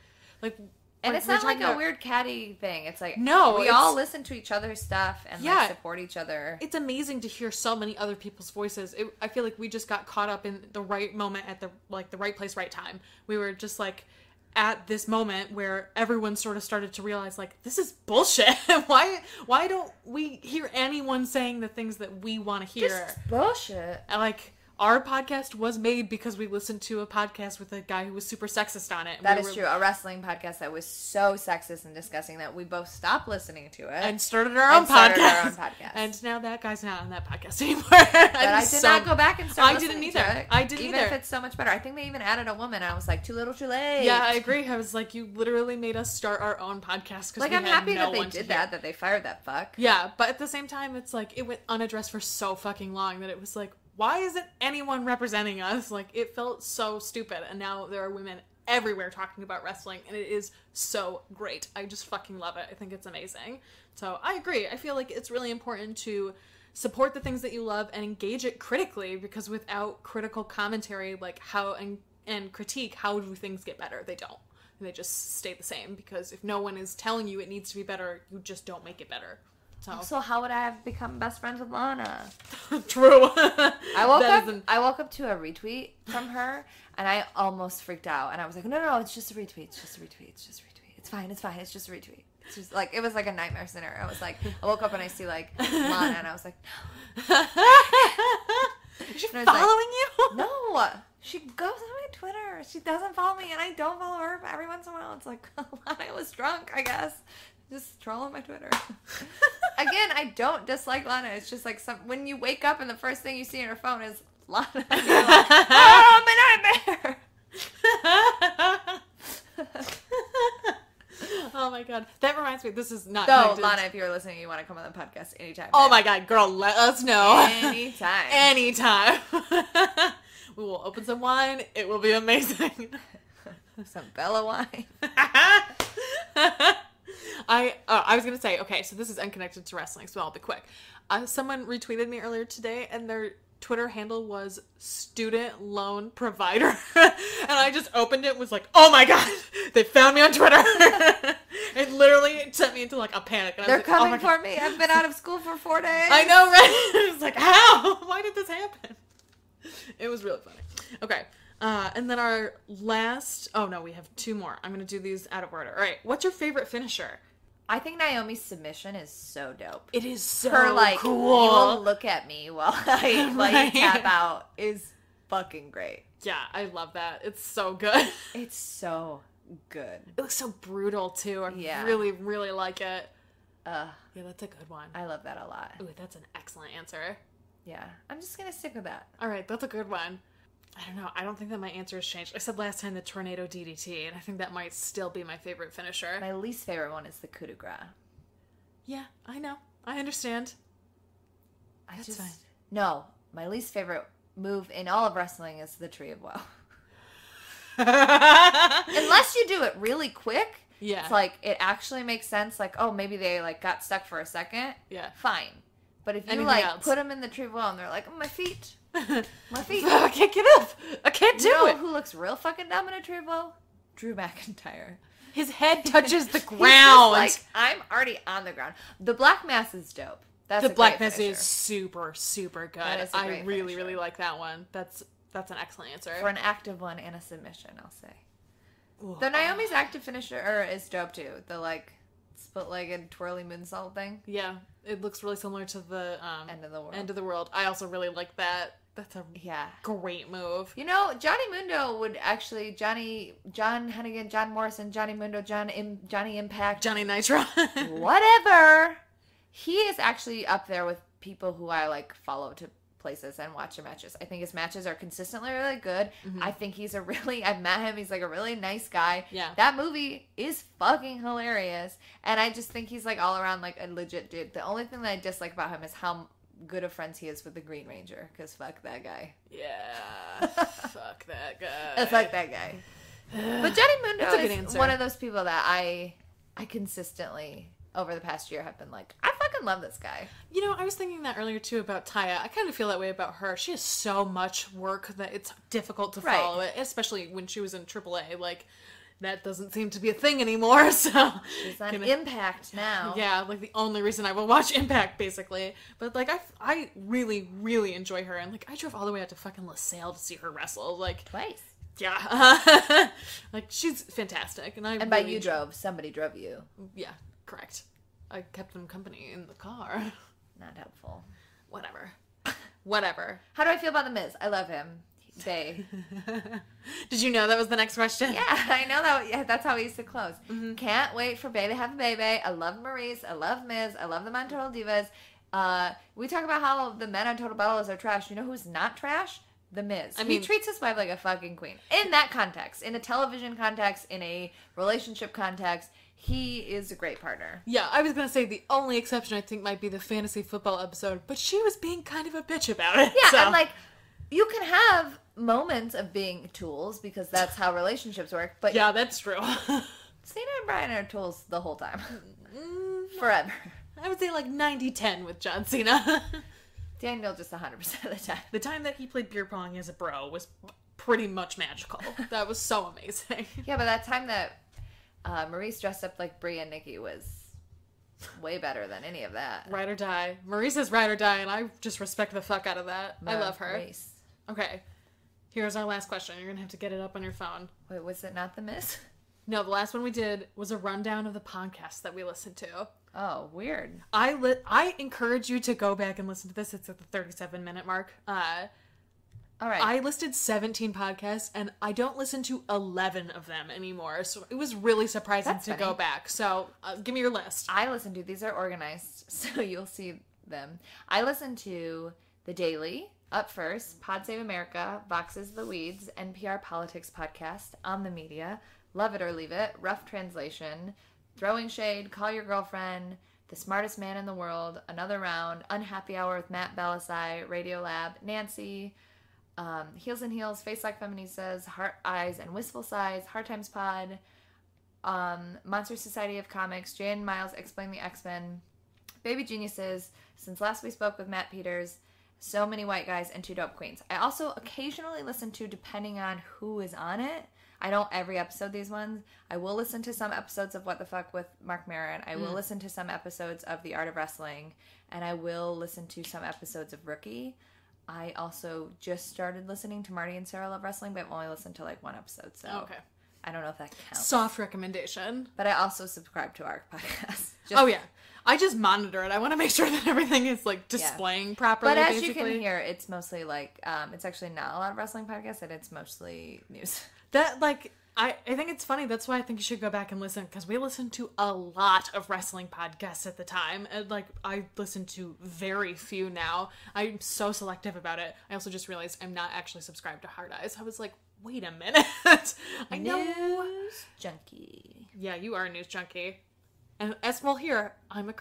And it's not like a weird catty thing. It's like, no, we all listen to each other's stuff and like support each other. It's amazing to hear so many other people's voices. I feel like we just got caught up in the right moment at the right place, right time. We were just like at this moment where everyone sort of started to realize, like, this is bullshit. Why don't we hear anyone saying the things that we want to hear? This is bullshit. And, like, our podcast was made because we listened to a podcast with a guy who was super sexist on it. That is true. A wrestling podcast that was so sexist and disgusting that we both stopped listening to it. And started our own podcast. And now that guy's not on that podcast anymore. But I did not go back and start listening to it. I didn't either. Even if it's so much better. I think they even added a woman. I was like, too little, too late. Yeah, I agree. I was like, you literally made us start our own podcast. Like, I'm happy that they did that they fired that fuck. Yeah, but at the same time, it's like, it went unaddressed for so fucking long that it was like, why isn't anyone representing us? Like, it felt so stupid. And now there are women everywhere talking about wrestling, and it is so great. I just fucking love it. I think it's amazing. So I agree. I feel like it's really important to support the things that you love and engage it critically, because without critical commentary, like, how and critique, how do things get better? They don't. They just stay the same, because if no one is telling you it needs to be better, you just don't make it better. So how would I have become best friends with Lana? True. I woke up to a retweet from her, and I almost freaked out. And I was like, no, it's just a retweet. It's just a retweet. It's just a retweet. It's fine. It's just a retweet. It's just like, it was like a nightmare scenario. I was like, I woke up and I see like Lana, and I was like, no. Is she following you? No. She goes on my Twitter. She doesn't follow me, and I don't follow her. But every once in a while, it's like, Lana was drunk, I guess. Just trolling my Twitter. Again, I don't dislike Lana. It's just like when you wake up and the first thing you see on your phone is Lana. And you're like, oh, my nightmare. Oh my god. That reminds me, this is not... So, Lana, if you're listening, you want to come on the podcast anytime. Oh my god, girl, let us know. Anytime. Anytime. We will open some wine. It will be amazing. Some Bella wine. I was going to say, okay, so this is unconnected to wrestling, so I'll be quick. Someone retweeted me earlier today, and their Twitter handle was student loan provider. And I just opened it and was like, oh my god, they found me on Twitter. It literally sent me into like a panic. And They're coming for me. I've been out of school for 4 days. I know, right? It's like, how? Why did this happen? It was really funny. Okay. And then our last... Oh, no, we have 2 more. I'm going to do these out of order. All right. What's your favorite finisher? I think Naomi's submission is so dope. It is so Her, like, cool. you will look at me while I tap out is fucking great. Yeah, I love that. It's so good. It's so good. It looks so brutal, too. I really, really like it. Yeah, that's a good one. I love that a lot. Ooh, that's an excellent answer. Yeah, I'm just going to stick with that. All right, that's a good one. I don't know. I don't think that my answer has changed. I said last time the tornado DDT, and I think that might still be my favorite finisher. My least favorite one is the coup de grace. Yeah, I know. I understand. That's fine. No, my least favorite move in all of wrestling is the Tree of Woe. Unless you do it really quick. Yeah. It's like, it actually makes sense. Like, oh, maybe they, like, got stuck for a second. Yeah. Fine. But if you, Anything like, else? put them in the Tree of Woe and they're like, oh, my feet. My feet. I can't get up. I can't do You know it. who looks real fucking dumb in a Tree of Woe? Drew McIntyre. His head touches the He's ground. just like, I'm already on the ground. The Black Mass is dope. That's The a Black great Mass finisher. is super, super good. That is a I great really, finisher. really like that one. That's an excellent answer. For an active one and a submission, I'll say. Ooh. Though Naomi's active finisher is dope too. The like split-legged twirly moonsault thing. Yeah, it looks really similar to the End of the world. End of the World. I also really like that. That's a Yeah. great move. You know, Johnny Mundo would actually John Hennigan, John Morrison, Johnny Mundo, Johnny Impact, Johnny Nitro. whatever. He is actually up there with people who I like follow to places and watch their matches. I think his matches are consistently really good. Mm-hmm. I think I've met him. He's like a really nice guy. Yeah. That movie is fucking hilarious. And I just think he's like all around like a legit dude. The only thing that I dislike about him is how good of friends he is with the Green Ranger. Because fuck that guy. Yeah. Fuck that guy. Fuck that guy. But Johnny Mundo That's a good is answer. one of those people that I consistently over the past year have been like, I fucking love this guy. You know, I was thinking that earlier too about Taya. I kind of feel that way about her. She has so much work that it's difficult to Right. follow it, especially when she was in AAA. Like, that doesn't seem to be a thing anymore. So She's on Impact now. yeah, like the only reason I will watch Impact, basically. But like, I really, really enjoy her, and like, I drove all the way out to fucking LaSalle to see her wrestle. Like, Twice. yeah, like she's fantastic, and I. And by really you drove, somebody drove you. Yeah, correct. I kept them company in the car. Not helpful. Whatever. How do I feel about The Miz? I love him. Bay. Did you know that was the next question? Yeah, I know that. Yeah, that's how we used to close. Mm-hmm. Can't wait for Bay to have a baby. I love Maurice. I love Miz. I love them on Total Divas. We talk about how the men on Total Bellas are trash. You know who's not trash? The Miz. I mean, he treats his wife like a fucking queen. In that context, in a television context, in a relationship context, he is a great partner. Yeah, I was going to say the only exception I think might be the fantasy football episode, but she was being kind of a bitch about it. Yeah, so. and like, you can have moments of being tools because that's how relationships work. But yeah, that's true. Cena and Brian are tools the whole time. Forever. I would say like 90-10 with John Cena. Daniel just 100% of the time. The time that he played beer pong as a bro was pretty much magical. That was so amazing. Yeah, but that time that Maurice dressed up like Brie and Nikki was way better than any of that. Ride or die. Maurice is ride or die, and I just respect the fuck out of that. I love her. Maurice. Okay. Here's our last question. You're going to have to get it up on your phone. Wait, was it not The Miz? No, the last one we did was a rundown of the podcast that we listened to. Oh, weird. I encourage you to go back and listen to this. It's at the 37-minute mark. All right. I listed 17 podcasts, and I don't listen to 11 of them anymore. So it was really surprising That's to funny. go back. So give me your list. I listen to, these are organized, so you'll see them. I listen to The Daily, Up First, Pod Save America, Boxes the Weeds, NPR Politics Podcast, On the Media, Love It or Leave It, Rough Translation, Throwing Shade, Call Your Girlfriend, The Smartest Man in the World, Another Round, Unhappy Hour with Matt Belisai, Radio Lab, Nancy, Heels and Heels, Face Like Feministas, Heart Eyes and Wistful Sighs, Hard Times Pod, Monster Society of Comics, Jay and Miles Explain the X-Men, Baby Geniuses, Since Last We Spoke with Matt Peters, So Many White Guys, and Two Dope Queens. I also occasionally listen to, depending on who is on it. I don't every episode these ones. I will listen to some episodes of What the Fuck with Mark Maron. I will listen to some episodes of The Art of Wrestling. And I will listen to some episodes of Rookie. I also just started listening to Marty and Sarah Love Wrestling, but I've only listened to like one episode. So Okay. I don't know if that counts. Soft recommendation. But I also subscribe to our podcast. Oh, yeah. I just monitor it. I want to make sure that everything is, like, displaying properly, But as basically. you can hear, it's mostly, like, it's actually not a lot of wrestling podcasts, and it's mostly news. That, like, I think it's funny. That's why I think you should go back and listen, because we listened to a lot of wrestling podcasts at the time. And, like, I listen to very few now. I'm so selective about it. I also just realized I'm not actually subscribed to Hard Eyes. I was like, wait a minute. I know. News junkie. Yeah, you are a news junkie. And as well here, I'm a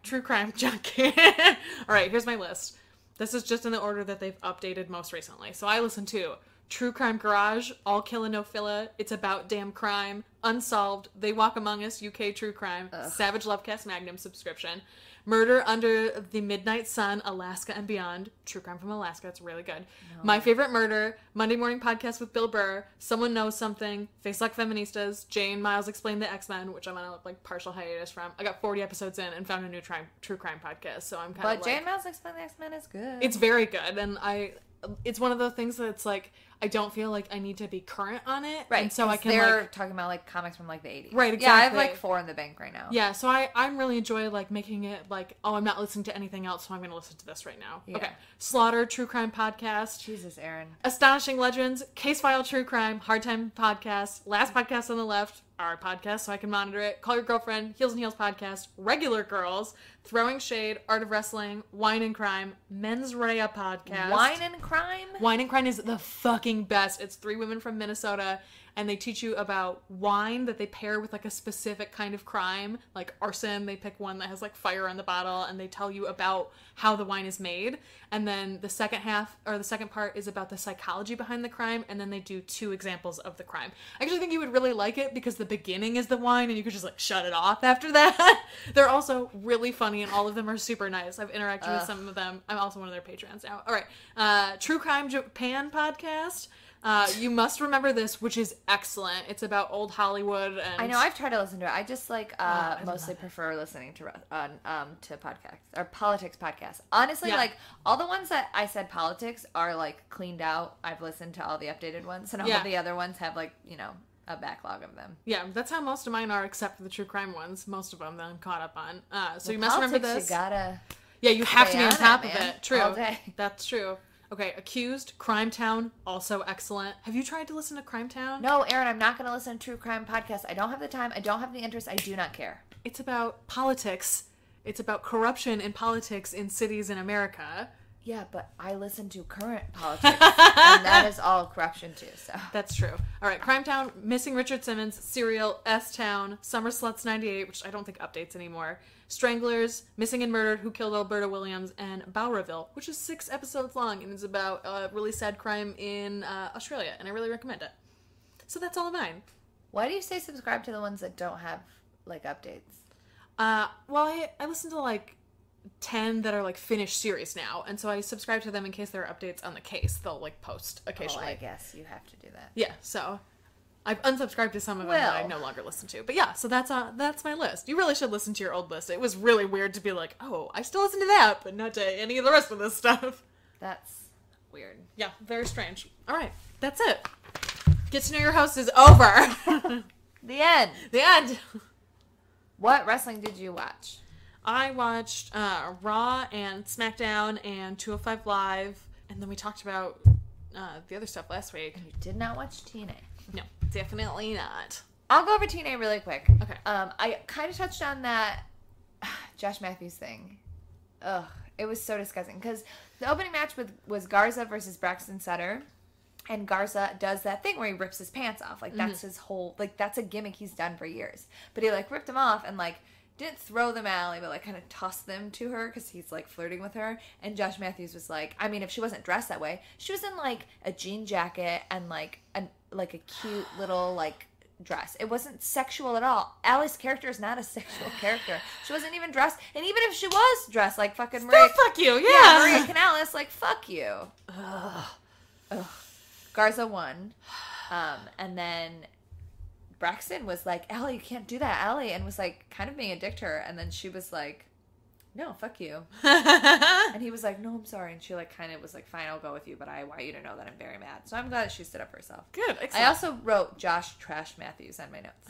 true crime junkie. All right, here's my list. This is just in the order that they've updated most recently. So I listen to True Crime Garage, All Killa No Filla, It's About Damn Crime, Unsolved, They Walk Among Us, UK True Crime, Savage Lovecast Magnum subscription, Murder Under the Midnight Sun, Alaska and Beyond, True Crime from Alaska, it's really good. No. My Favorite Murder, Monday Morning Podcast with Bill Burr, Someone Knows Something, Face Like Feministas, Jay and Miles Explain the X-Men, which I'm on a like partial hiatus from. I got 40 episodes in and found a new true crime podcast, so I'm kind of like... But Jay and Miles Explain the X-Men is good. It's very good, and it's one of those things that's like, I don't feel like I need to be current on it. Right. And so I can they're like... talking about like comics from like the 80s. Right, exactly. Yeah, I have like 4 in the bank right now. Yeah, so I'm really enjoy like making it like, oh, I'm not listening to anything else, so I'm going to listen to this right now. Yeah. Okay. Slaughter, True Crime Podcast. Jesus, Erin. Astonishing Legends, Case File True Crime, Hard Time Podcast, Last Podcast on the Left, our podcast so I can monitor it, Call Your Girlfriend, Heels and Heels Podcast, Regular Girls, Throwing Shade, Art of Wrestling, Wine and Crime, Men's Rhea Podcast. Wine and Crime? Wine and Crime is the fucking best. It's 3 women from Minnesota, and they teach you about wine that they pair with like a specific kind of crime, like arson. They pick one that has like fire on the bottle, and they tell you about how the wine is made. And then the second part is about the psychology behind the crime, and then they do 2 examples of the crime. I actually think you would really like it because the beginning is the wine, and you could just like shut it off after that. They're also really funny, and all of them are super nice. I've interacted with some of them. I'm also one of their patrons now. All right. True Crime Japan Podcast. You Must Remember This, which is excellent. It's about old Hollywood. And I know, I've tried to listen to it. I just like mostly prefer listening to podcasts or politics podcasts. Honestly, like all the ones that I said politics are like cleaned out. I've listened to all the updated ones, and all of the other ones have like, you know, a backlog of them. Yeah, that's how most of mine are, except for the true crime ones. Most of them that I'm caught up on. So You Must Remember This. You gotta. Yeah, you have to be on top of man. it. True. All day. That's true. Okay, Accused, Crime Town, also excellent. Have you tried to listen to Crime Town? No, Erin, I'm not going to listen to true crime podcasts. I don't have the time. I don't have the interest. I do not care. It's about politics. It's about corruption in politics in cities in America. Yeah, but I listen to current politics, and that is all corruption too, so. That's true. All right, Crime Town, Missing Richard Simmons, Serial, S-Town, Summer Sluts 98, which I don't think updates anymore, Stranglers, Missing and Murdered, Who Killed Alberta Williams, and Bowraville, which is 6 episodes long, and is about a really sad crime in Australia, and I really recommend it. So that's all of mine. Why do you say subscribe to the ones that don't have, like, updates? Well, I listen to, like, 10 that are like finished series now, and so I subscribe to them in case there are updates on the case. They'll like post occasionally. Oh, I guess you have to do that. Yeah, so I've unsubscribed to some of them that I no longer listen to. But yeah, so that's my list. You really should listen to your old list. It was really weird to be like, oh, I still listen to that, but not to any of the rest of this stuff. That's weird. Yeah, very strange. All right, that's it. Get to Know Your Host is over. The end. The end. What wrestling did you watch? I watched Raw and SmackDown and 205 Live, and then we talked about the other stuff last week. And you did not watch TNA. No, definitely not. I'll go over TNA really quick. Okay. I kind of touched on that Josh Matthews thing. Ugh, it was so disgusting, because the opening match was Garza versus Braxton Sutter, and Garza does that thing where he rips his pants off. Like, that's his whole, like, that's a gimmick he's done for years. But he, like, ripped them off and, like, didn't throw them alley, but like kind of tossed them to her because he's like flirting with her. And Josh Matthews was like, I mean, if she wasn't dressed that way, she was in like a jean jacket and like a cute little like dress. It wasn't sexual at all. Allie's character is not a sexual character. She wasn't even dressed. And even if she was dressed like fucking Maria, fuck you, yeah. Maria Canales, like fuck you. Ugh. Garza won, and then Braxton was like, Allie, you can't do that, Allie, and was like kind of being a dick to her, and then she was like, no, fuck you. And he was like, no, I'm sorry. And she like kind of was like, fine, I'll go with you, but I want you to know that I'm very mad. So I'm glad that she stood up for herself. Good. Excellent. I also wrote Josh Trash Matthews on my notes.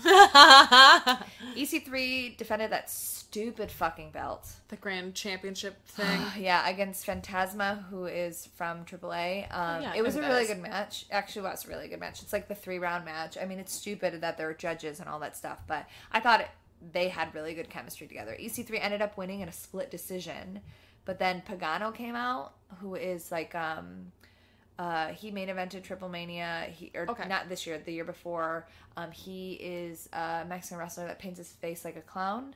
EC3 defended that stupid fucking belt. The Grand Championship thing. Yeah, against Phantasma, who is from AAA. Yeah, it was a really good match. Actually, it was a really good match. It's like the 3-round match. I mean, it's stupid that there are judges and all that stuff, but I thought they had really good chemistry together. EC3 ended up winning in a split decision, but then Pagano came out, who is like, he main evented Triple Mania, not this year, the year before. He is a Mexican wrestler that paints his face like a clown.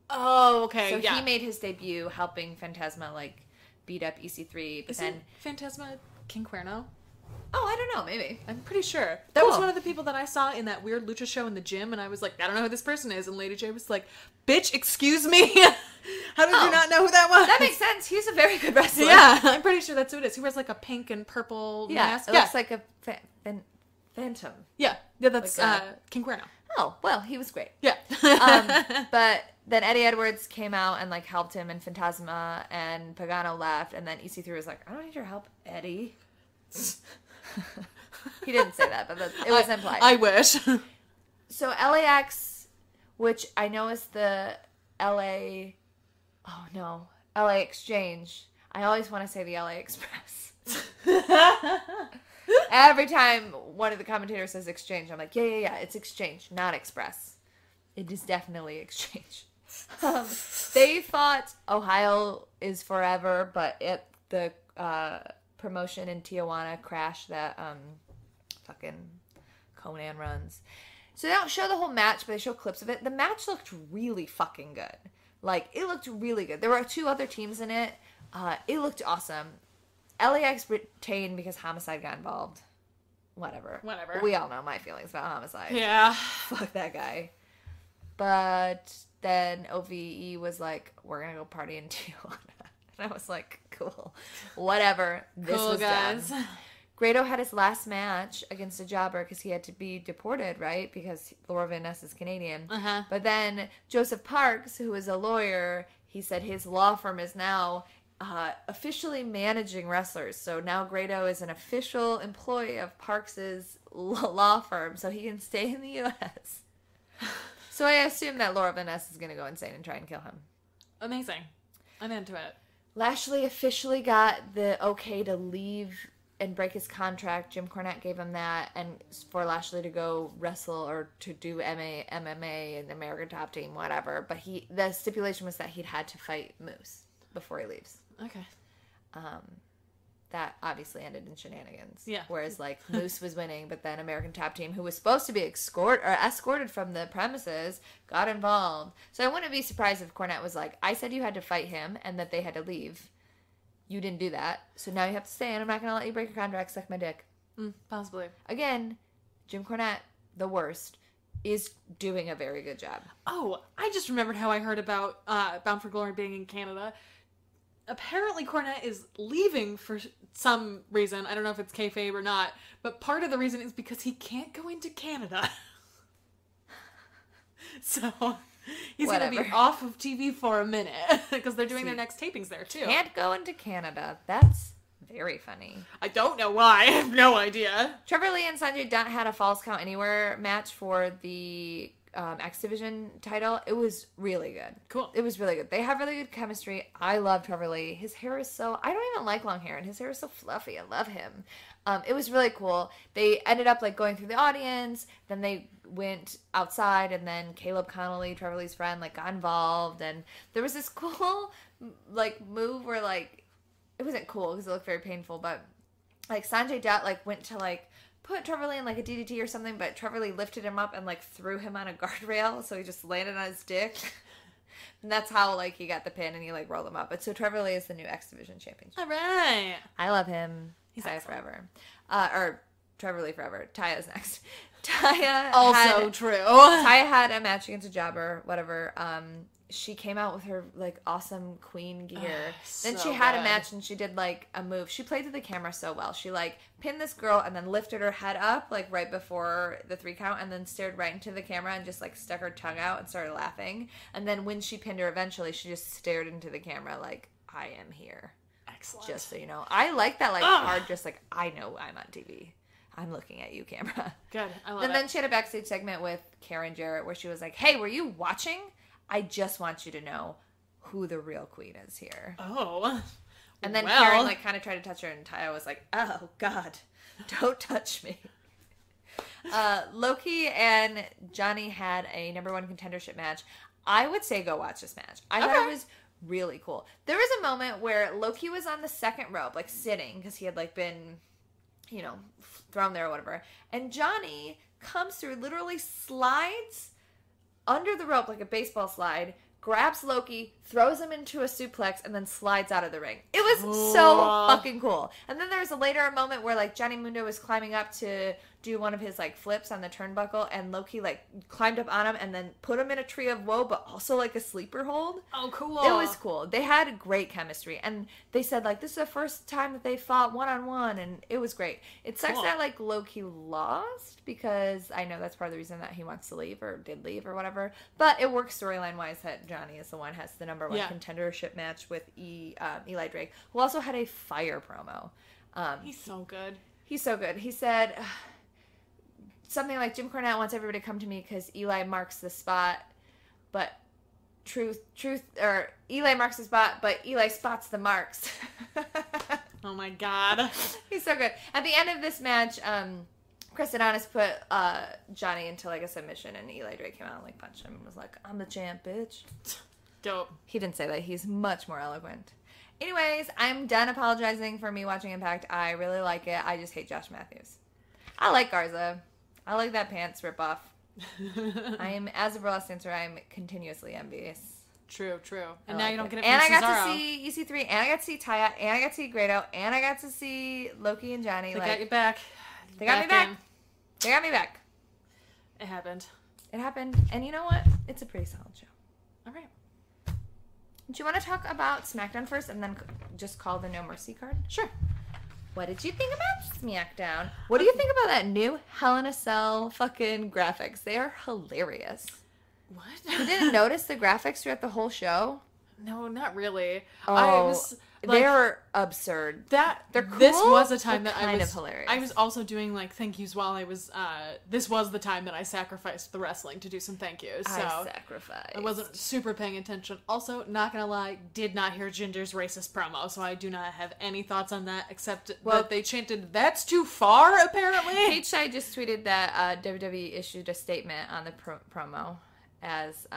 Oh, okay. So he made his debut helping Phantasma like beat up EC3. But then Phantasma King Cuerno? Oh, I don't know. Maybe. I'm pretty sure. That was one of the people that I saw in that weird lucha show in the gym, and I was like, I don't know who this person is. And Lady J was like, bitch, excuse me? How did you not know who that was? That makes sense. He's a very good wrestler. Yeah, I'm pretty sure that's who it is. He wears like a pink and purple mask. It looks like a phantom. Yeah, that's like King Cuerno. Oh, well, he was great. Yeah. But then Eddie Edwards came out and like helped him, and Phantasma and Pagano left, and then EC3 was like, I don't need your help, Eddie. He didn't say that, but it was implied. I wish. So LAX, which I know is the LA Exchange. I always want to say the LA Express. Every time one of the commentators says Exchange, I'm like, yeah, it's Exchange, not Express. It is definitely Exchange. They thought Ohio is forever, but the promotion in Tijuana crashed that fucking Conan runs. So they don't show the whole match, but they show clips of it. The match looked really fucking good. Like, it looked really good. There were 2 other teams in it. It looked awesome. LAX retained because Homicide got involved. Whatever. We all know my feelings about Homicide. Yeah. Fuck that guy. But then OVE was like, we're going to go party in Tijuana. And I was like, cool. Whatever. This was guys. done. Grado had his last match against a jobber because he had to be deported, right? Because Laura Van Ness is Canadian. Uh-huh. But then Joseph Parks, who is a lawyer, he said his law firm is now officially managing wrestlers. So now Grado is an official employee of Parks's law firm, so he can stay in the U.S. So I assume that Laura Van Ness is going to go insane and try and kill him. Amazing. I'm into it. Lashley officially got the okay to leave and break his contract. Jim Cornette gave him that, and for Lashley to go wrestle or to do MMA and American Top Team, whatever. But the stipulation was that he'd had to fight Moose before he leaves. Okay. That obviously ended in shenanigans. Yeah. Whereas like Moose was winning, but then American Top Team, who was supposed to be escorted from the premises, got involved. So I wouldn't be surprised if Cornette was like, I said you had to fight him and that they had to leave. You didn't do that, so now you have to stay, and I'm not going to let you break your contract, suck my dick. Possibly. Again, Jim Cornette, the worst, is doing a very good job. Oh, I just remembered how I heard about Bound for Glory being in Canada. Apparently Cornette is leaving for some reason. I don't know if it's kayfabe or not, but part of the reason is because he can't go into Canada. So he's going to be off of TV for a minute because they're doing their next tapings there too. Can't go into Canada. That's very funny. I don't know why. I have no idea. Trevor Lee and Sanjay Dutt had a Falls Count Anywhere match for the X Division title. It was really good. Cool. It was really good. They have really good chemistry. I love Trevor Lee. His hair is I don't even like long hair, and his hair is so fluffy. I love him. It was really cool. They ended up like going through the audience, then they went outside, and then Caleb Connolly, Trevor Lee's friend, like got involved, and there was this cool like move where like it wasn't cool because it looked very painful, but like Sanjay Dutt like went to like put Trevor Lee in like a DDT or something, but Trevor Lee lifted him up and like threw him on a guardrail, so he just landed on his dick. And that's how like he got the pin, and he like rolled him up. But so Trevor Lee is the new X Division champion. All right. I love him. He's Taya forever. Or Trevor Lee forever. Taya's next. Taya also true. Taya had a match against a jobber, whatever. she came out with her, like, awesome queen gear. Then So she had a good. match and she did, like, a move. She played to the camera so well. She, like, pinned this girl and then lifted her head up, like, right before the 3 count, and then stared right into the camera and just, like, stuck her tongue out and started laughing. And then when she pinned her eventually, she just stared into the camera like, I am here. Excellent. Just so you know. I like that, like, hard, just like, I know I'm on TV. I'm looking at you, camera. Good. I love And it. then she had a backstage segment with Karen Jarrett where she was like, hey, were you watching? I just want you to know who the real queen is here. Oh. And then well. Karen, like, kind of tried to touch her, and Taya was like, oh, God, don't touch me. Loki and Johnny had a number 1 contendership match. I would say go watch this match. I thought it was really cool. There was a moment where Loki was on the second rope, like, sitting, because he had, like, been, you know, thrown there or whatever. And Johnny comes through, literally slides under the rope like a baseball slide, grabs Loki, throws him into a suplex, and then slides out of the ring. It was so fucking cool. And then there's a moment where, like, Johnny Mundo was climbing up to do one of his, like, flips on the turnbuckle, and Loki, like, climbed up on him and then put him in a tree of woe, but also, like, a sleeper hold. Oh, cool. It was cool. They had great chemistry, and they said, like, this is the first time that they fought one-on-one, and it was great. It sucks that, like, Loki lost, because I know that's part of the reason that he wants to leave, or did leave, or whatever, but it works storyline-wise that Johnny is the one has the number 1 contendership match with Eli Drake, who also had a fire promo. He's so good. He's so good. He said something like, Jim Cornette wants everybody to come to me because Eli marks the spot, but Eli marks the spot, but Eli spots the marks. Oh my God. He's so good. At the end of this match, Chris Adonis put Johnny into, like, a submission, and Eli Drake came out and, like, punched him and was like, I'm the champ, bitch. Dope. He didn't say that. He's much more eloquent. Anyways, I'm done apologizing for me watching Impact. I really like it. I just hate Josh Matthews. I like Garza. I like that pants ripoff. As a burlesque dancer, I'm continuously envious. True. And I now like you don't it. get it from And I got Cesaro. to see EC3, and I got to see Taya, and I got to see Grado, and I got to see Loki and Johnny. They like, got you back. They got me back. in. They got me back. It happened. It happened. And you know what? It's a pretty solid show. All right. Do you want to talk about SmackDown first and then just call the No Mercy card? Sure. What did you think about SmackDown? What do you think about that new Hell in a Cell fucking graphics? They are hilarious. What? You didn't notice the graphics throughout the whole show? No, not really. Oh, I was like, they're absurd. they're cool, This was a time but that I kind was of hilarious. I was also doing like thank yous while I was. This was the time that I sacrificed the wrestling to do some thank yous. So I sacrificed. I wasn't super paying attention. Also, not gonna lie, did not hear Jinder's racist promo, so I do not have any thoughts on that except that they chanted "That's too far." Apparently, Paige Shai just tweeted that WWE issued a statement on the promo as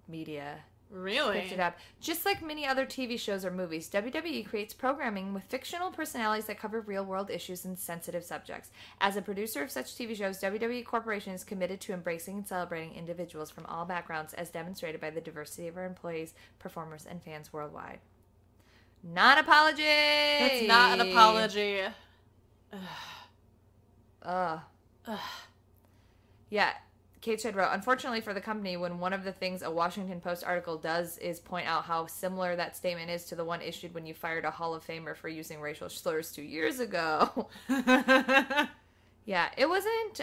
media really picked it up. Just like many other TV shows or movies, WWE creates programming with fictional personalities that cover real-world issues and sensitive subjects. As a producer of such TV shows, WWE Corporation is committed to embracing and celebrating individuals from all backgrounds as demonstrated by the diversity of our employees, performers, and fans worldwide. Non-apology! That's not an apology. Yeah. Kate Shedd wrote, unfortunately for the company, when one of the things a Washington Post article does is point out how similar that statement is to the one issued when you fired a Hall of Famer for using racial slurs 2 years ago. Yeah, it wasn't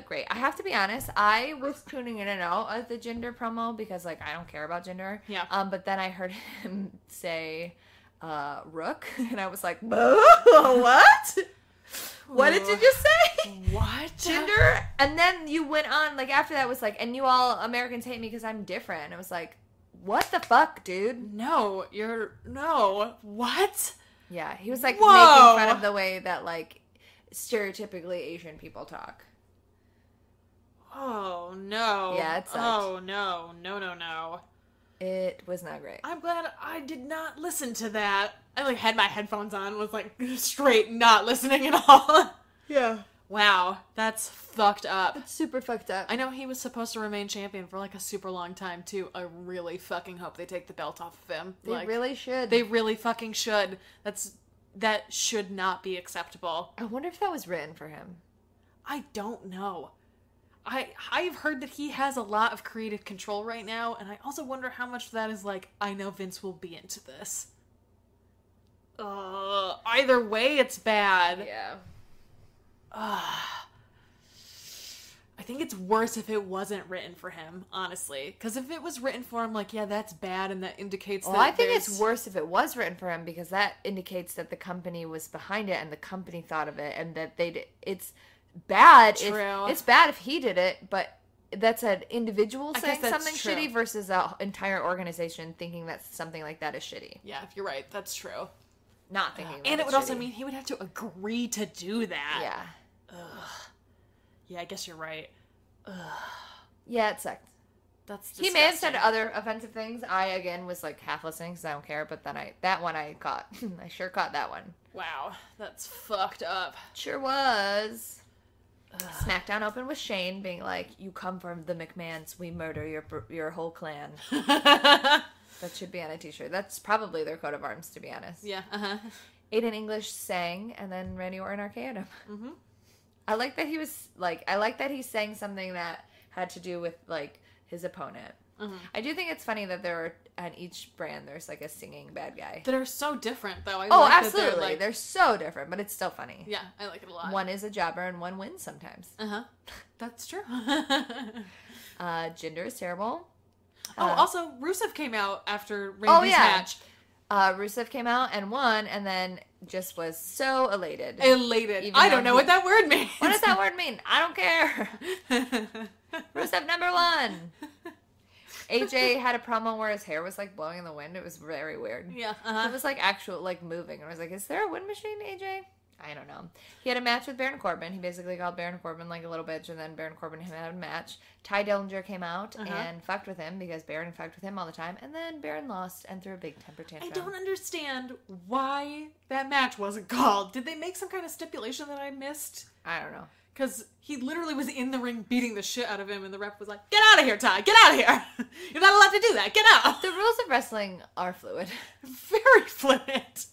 great. I have to be honest, I was tuning in and out of the Jinder promo because, like, I don't care about Jinder. Yeah. But then I heard him say, Rook, and I was like, what? What did you just say? What? Jinder? And then you went on, like, after that was like, and you all Americans hate me because I'm different. And it was like, what the fuck, dude? No, what? Yeah, he was, like, Whoa. making fun of the way that, like, stereotypically Asian people talk. Oh, no. Yeah, it sucked. Oh, no. It was not great. I'm glad I did not listen to that. I, like, had my headphones on, was, like, straight not listening at all. Yeah. Wow, that's fucked up. It's super fucked up. I know he was supposed to remain champion for, like, a super long time, too. I really fucking hope they take the belt off of him. They really should. They really fucking should. That should not be acceptable. I wonder if that was written for him. I don't know. I've heard that he has a lot of creative control right now, and I also wonder how much of that is like, I know Vince will be into this. Either way, it's bad. Yeah. I think it's worse if it wasn't written for him, honestly. Because if it was written for him, like, yeah, that's bad, and that indicates that I think it's worse if it was written for him, because that indicates that the company was behind it, and the company thought of it, and that it's bad. True. It's bad if he did it, but that's an individual saying that's something true. shitty versus an entire organization thinking that something like that is shitty. Yeah, you're right. That's true. Not thinking that And it it's would also shitty. mean he would have to agree to do that. Yeah. Yeah, I guess you're right. Yeah, it sucked. That's disgusting. He may have said other offensive things. I, again, was like half listening because I don't care, but then that one I caught. I sure caught that one. Wow, that's fucked up. Sure was. SmackDown opened with Shane being like, "You come from the McMahons, we murder your whole clan." That should be on a t-shirt. That's probably their coat of arms, to be honest. Yeah, Aiden English sang, and then Randy Orton RKO'd him. Mm-hmm. I like that he sang something that had to do with, like, his opponent. Mm-hmm. I do think it's funny that there are, on each brand, there's, like, a singing bad guy. That are so different, though. Absolutely. That they're so different, but it's still funny. Yeah, I like it a lot. One is a jobber and one wins sometimes. That's true. Jinder is terrible. Also, Rusev came out after Randy's match. Rusev came out and won, and then just was so elated. I don't know what that word means. What does that word mean? I don't care. Rusev #1. AJ had a promo where his hair was like blowing in the wind. It was very weird. Yeah. It was like actual like moving. And I was like, is there a wind machine, AJ? I don't know. He had a match with Baron Corbin. He basically called Baron Corbin like a little bitch, and then Baron Corbin and him had a match. Ty Dillinger came out and fucked with him because Baron fucked with him all the time, and then Baron lost and threw a big temper tantrum. I don't understand why that match wasn't called. Did they make some kind of stipulation that I missed? I don't know. Because he literally was in the ring beating the shit out of him, and the ref was like, "Get out of here, Ty! Get out of here! You're not allowed to do that! Get out!" The rules of wrestling are fluid. Very fluid.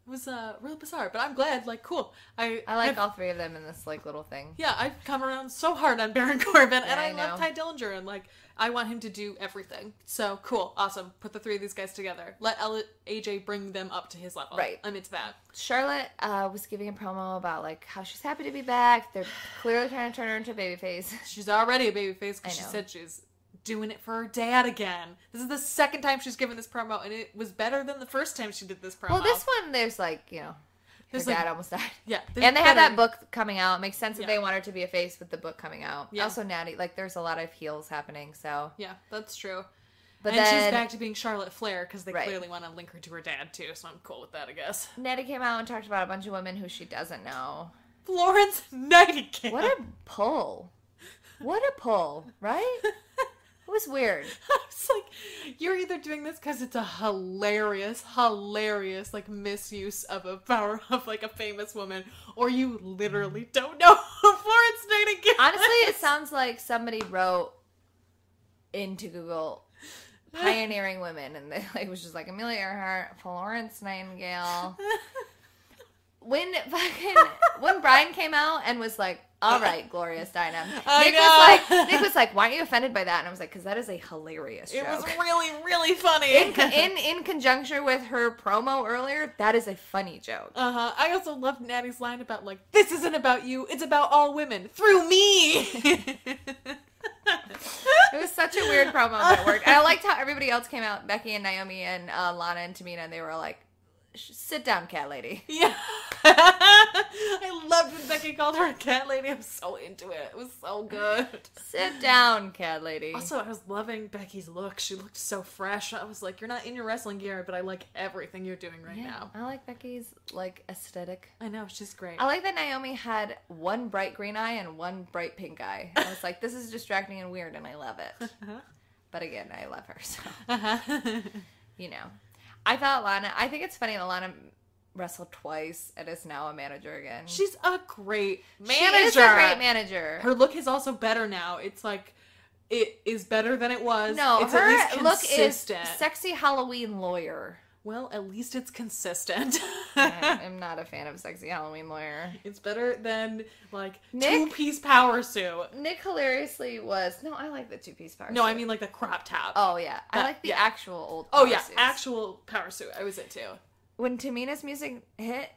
It was real bizarre, but I'm glad, like, cool. I like all three of them in this, like, little thing. Yeah, I've come around so hard on Baron Corbin, and I love know. Ty Dillinger, and, like, I want him to do everything. So, cool, awesome. Put the three of these guys together. Let AJ bring them up to his level. Right. I'm into that. Charlotte was giving a promo about, like, how she's happy to be back. They're clearly trying to turn her into a babyface. She's already a babyface because she said she's doing it for her dad again. This is the second time she's given this promo, and it was better than the first time she did this promo. Well, this one, there's like, you know, her dad almost died. Yeah. And they had that book coming out. It makes sense that they want her to be a face with the book coming out. Yeah. Also, Natty, like, there's a lot of heels happening, so. Yeah, that's true. But and then, she's back to being Charlotte Flair because they clearly want to link her to her dad, too, so I'm cool with that, I guess. Natty came out and talked about a bunch of women who she doesn't know. Florence Nightingale. What a pull. What a pull, right? It was weird. I was like, you're either doing this because it's a hilarious, like, misuse of a power of, like, a famous woman, or you literally don't know who Florence Nightingale is. Honestly, it sounds like somebody wrote into Google pioneering women, and it was just like Amelia Earhart, Florence Nightingale. When Brian came out and was like, "All right, Gloria Steinem," Nick was like, "Why aren't you offended by that?" And I was like, "Because that is a hilarious joke." It was really, really funny. In conjunction with her promo earlier, that is a funny joke. I also loved Natty's line about, like, "This isn't about you; it's about all women through me." It was such a weird promo, but it worked. And I liked how everybody else came out, Becky and Naomi and Lana and Tamina, and they were like, "Sit down, cat lady." Yeah. I loved when Becky called her a cat lady. I was so into it. It was so good. Sit down, cat lady. Also, I was loving Becky's look. She looked so fresh. I was like, you're not in your wrestling gear, but I like everything you're doing right now. I like Becky's, like, aesthetic. I know, she's great. I like that Naomi had one bright green eye and one bright pink eye. I was like, this is distracting and weird, and I love it. But again, I love her, so. You know. I think it's funny that Lana wrestled twice and is now a manager again. She's a great manager. She is a great manager. Her look is also better now. It's like, it is better than it was. No, it's her at least look is consistent. sexy Halloween lawyer. Well, at least it's consistent. I'm not a fan of Sexy Halloween Lawyer. It's better than, like, Nick? two-piece power suit. Nick hilariously was... No, I like the two-piece power suit. No, I mean, like, the crop top. Oh, yeah. I like the yeah. actual old Oh, power yeah. suits. Actual power suit. I was into. When Tamina's music hit,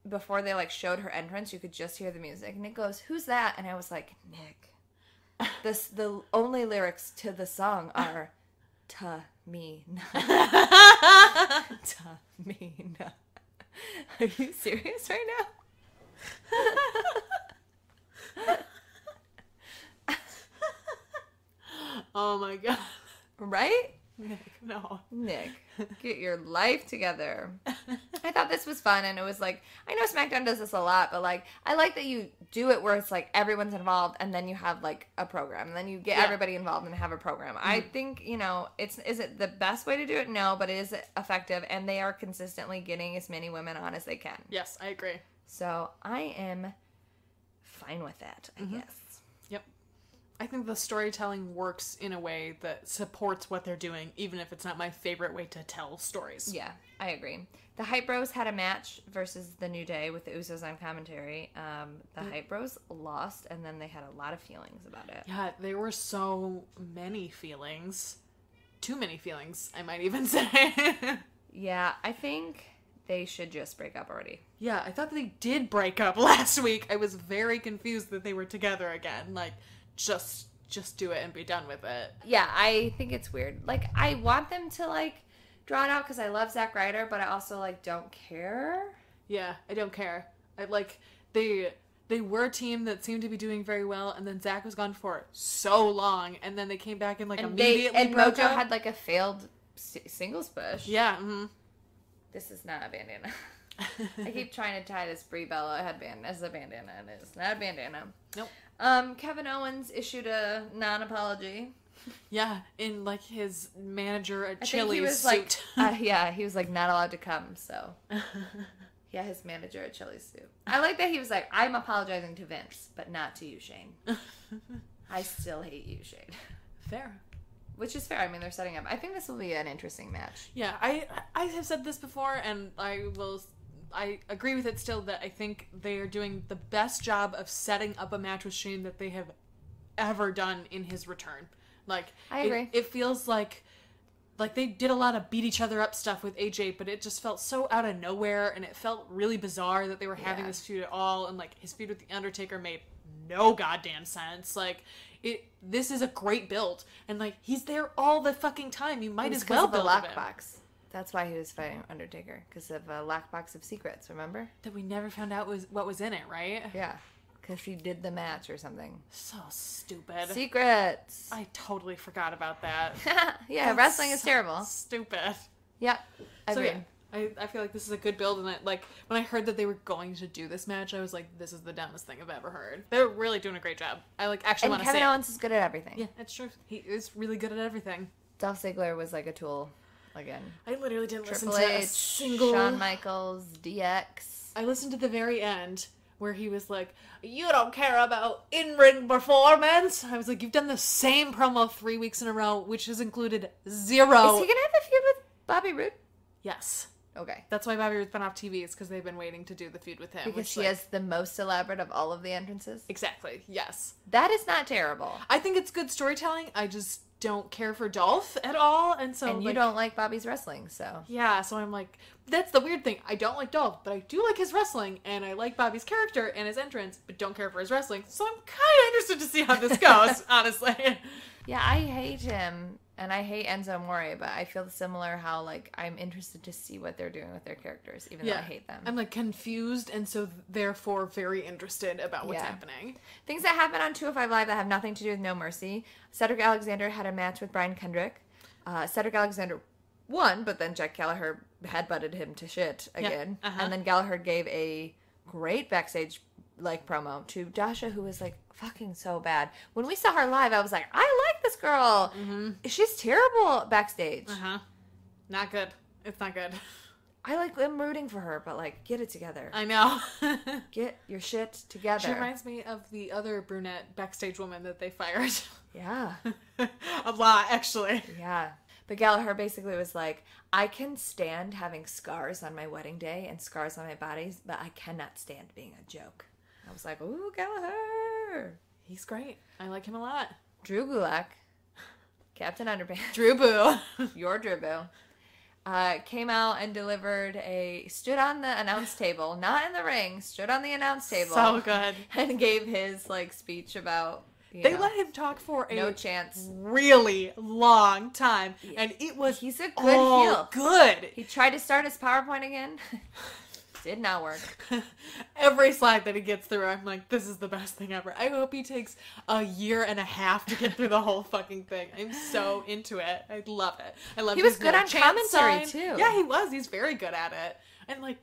before they, like, showed her entrance, you could just hear the music. Nick goes, who's that? And I was like, Nick. The only lyrics to the song are Tamina. Tamina. Are you serious right now? Oh my god. Right? Nick, no. Nick, get your life together. I thought this was fun, and it was like, I know SmackDown does this a lot, but like, I like that you do it where it's like everyone's involved, and then you have like a program, and then you get everybody involved and have a program. I think, you know, is it the best way to do it? No, but it is effective, and they are consistently getting as many women on as they can. Yes, I agree. So I am fine with that, I guess. Yep. I think the storytelling works in a way that supports what they're doing, even if it's not my favorite way to tell stories. Yeah, I agree. The Hype Bros had a match versus the New Day with the Usos on commentary. The Hype Bros lost, and then they had a lot of feelings about it. Yeah, there were so many feelings. Too many feelings, I might even say. Yeah, I think they should just break up already. Yeah, I thought they did break up last week. I was very confused that they were together again. Like, just do it and be done with it. Yeah, I think it's weird. Like, I want them to, like, draw it out because I love Zack Ryder, but I also, like, don't care. Yeah, I don't care. I like, they were a team that seemed to be doing very well, and then Zack was gone for so long, and then they came back and, like, immediately broke Mojo up. had, like, a failed singles push. Yeah, mm-hmm. This is not a bandana. I keep trying to tie this Brie Bella headband as a bandana, and it's not a bandana. Nope. Kevin Owens issued a non-apology. Yeah, in, like, his manager at I think Chili's he was suit. like, he was like not allowed to come. So, yeah, his manager at Chili's suit. I like that he was like, I'm apologizing to Vince, but not to you, Shane. I still hate you, Shane. Fair. Which is fair. I mean, they're setting up. I think this will be an interesting match. Yeah, I have said this before, and I agree with it still, that I think they are doing the best job of setting up a match with Shane that they have ever done in his return. Like, I agree. It feels like they did a lot of beat each other up stuff with AJ, but it just felt so out of nowhere, and it felt really bizarre that they were having this feud at all, and like his feud with The Undertaker made no goddamn sense. Like, this is a great build, and like he's there all the fucking time. You might as well build a him. lockbox. That's why he was fighting Undertaker, because of a lockbox of secrets. Remember? That we never found out what was in it, right? Yeah, because she did the match or something. So stupid. Secrets. I totally forgot about that. Yeah, That's wrestling is so terrible. Stupid. Yep. Agreed. So yeah, I feel like this is a good build, and like when I heard that they were going to do this match, I was like, this is the dumbest thing I've ever heard. They're really doing a great job. I like actually want to say Kevin Owens is good at everything. Yeah, that's true. He is really good at everything. Dolph Ziggler was like a tool again. I literally didn't Triple listen to a H, single. Shawn Michaels, DX. I listened to the very end where he was like, "You don't care about in-ring performance." I was like, "You've done the same promo 3 weeks in a row, which has included zero." Is he gonna have a feud with Bobby Roode? Yes. Okay. That's why Bobby Roode's been off TV, is because they've been waiting to do the feud with him. Because which, she like, has the most elaborate of all of the entrances? Exactly, yes. That is not terrible. I think it's good storytelling. I just don't care for Dolph at all, and so And you don't like Bobby's wrestling, so. Yeah, so I'm like, that's the weird thing. I don't like Dolph, but I do like his wrestling, and I like Bobby's character and his entrance, but don't care for his wrestling. So I'm kind of interested to see how this goes, honestly. Yeah, I hate him, and I hate Enzo Amore, but I feel similar how, like, I'm interested to see what they're doing with their characters, even though I hate them. I'm, like, confused, and so therefore very interested about what's happening. Things that happen on 205 Live that have nothing to do with No Mercy. Cedric Alexander had a match with Brian Kendrick. Cedric Alexander won, but then Jack Gallagher headbutted him to shit again. Yeah, And then Gallagher gave a great backstage, like, promo to Dasha, who was, like, fucking so bad. When we saw her live, I was like, I like this girl. Mm-hmm. She's terrible backstage. Not good. It's not good. I'm rooting for her, but, like, get it together. I know. Get your shit together. She reminds me of the other brunette backstage woman that they fired. Yeah. A lot, actually. Yeah. But Gallagher basically was like, I can stand having scars on my wedding day and scars on my bodies, but I cannot stand being a joke. I was like, ooh, Gallagher. He's great. I like him a lot. Drew Gulak, Captain Underpants. Drew Boo. Your Drew Boo. Came out and stood on the announce table, not in the ring, stood on the announce table. So good. And gave his, like, speech about, They let him talk for no chance. really long time, and it was He's a good heel. Good. He tried to start his PowerPoint again. Did not work. Every slide that he gets through, I'm like, this is the best thing ever. I hope he takes a year and a half to get through the whole fucking thing. I'm so into it. I love it. I love. He was good on commentary too. Yeah, he was. He's very good at it. And like,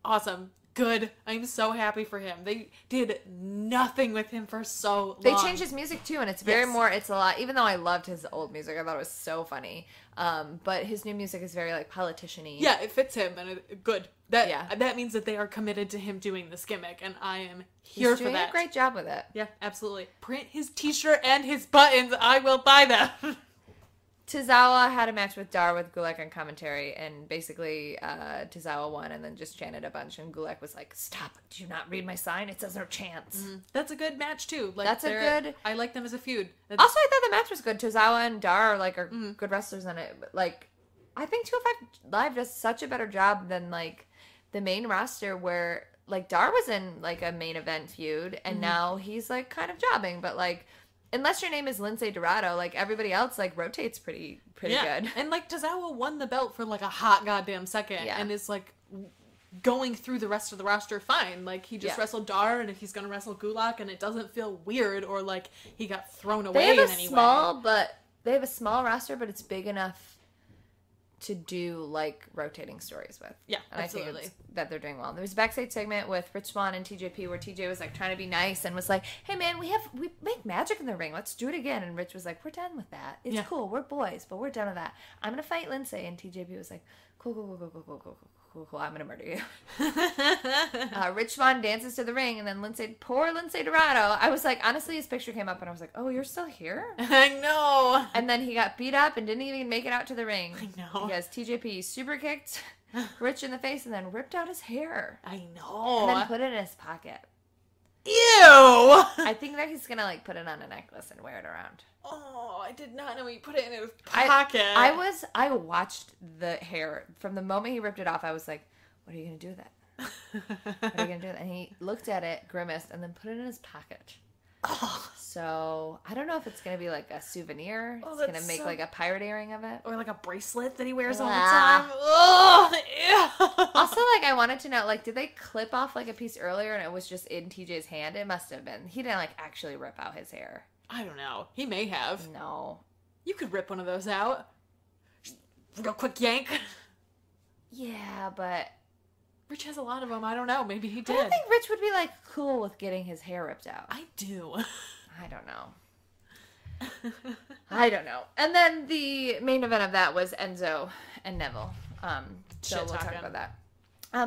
awesome. Good. I'm so happy for him. They did nothing with him for so long. They changed his music too, and it's it's a lot. Even though I loved his old music, I thought it was so funny. But his new music is very like politician-y. Yeah, it fits him, and good. That means that they are committed to him doing this gimmick, and I am here for that. He's doing a great job with it. Yeah, absolutely. Print his t-shirt and his buttons. I will buy them. Tozawa had a match with Dar with Gulak on commentary, and basically Tozawa won and then just chanted a bunch, and Gulak was like, stop, do you not read my sign? It says no chance. Mm-hmm. That's a good match, too. Like, That's a good... I like them as a feud. Also, I thought the match was good. Tozawa and Dar are good wrestlers in it. But, like, I think 205 Live does such a better job than, like, the main roster where, like, Dar was in, like, a main event feud, and now he's, like, kind of jobbing, but, like... Unless your name is Lince Dorado, like, everybody else, like, rotates pretty good. And, like, Tozawa won the belt for, like, a hot goddamn second. Yeah. And is, like, going through the rest of the roster fine. Like, he just wrestled Dar, and if he's gonna wrestle Gulak, and it doesn't feel weird, or, like, he got thrown away in any way. They have a small roster, but it's big enough to do, like, rotating stories with. Yeah, and absolutely. I think that they're doing well. There was a backstage segment with Rich Swann and TJP where TJ was, like, trying to be nice and was like, hey, man, we make magic in the ring. Let's do it again. And Rich was like, we're done with that. It's cool. We're boys, but we're done with that. I'm going to fight Lindsay. And TJP was like, cool. I'm going to murder you. Rich Swann dances to the ring, and then poor Lince Dorado. I was like, honestly, his picture came up, and I was like, oh, you're still here? I know. And then he got beat up and didn't even make it out to the ring. I know. Because TJP super kicked Rich in the face and then ripped out his hair. I know. And then put it in his pocket. Ew! I think that he's gonna, like, put it on a necklace and wear it around. Oh, I did not know he put it in his pocket. I watched the hair. From the moment he ripped it off, I was like, what are you gonna do with that? What are you gonna do with it? And he looked at it, grimaced, and then put it in his pocket. Oh. So, I don't know if it's going to be like a souvenir. It's going to make like a pirate earring of it. Or like a bracelet that he wears all the time. Oh, ew. Also, like, I wanted to know, like, did they clip off like a piece earlier and it was just in TJ's hand? It must have been. He didn't, like, actually rip out his hair. I don't know. He may have. No. You could rip one of those out. Real quick yank. Yeah, but... Rich has a lot of them. I don't know. Maybe he did. I don't think Rich would be, like, cool with getting his hair ripped out. I do. I don't know. And then the main event of that was Enzo and Neville. So we'll talk about that.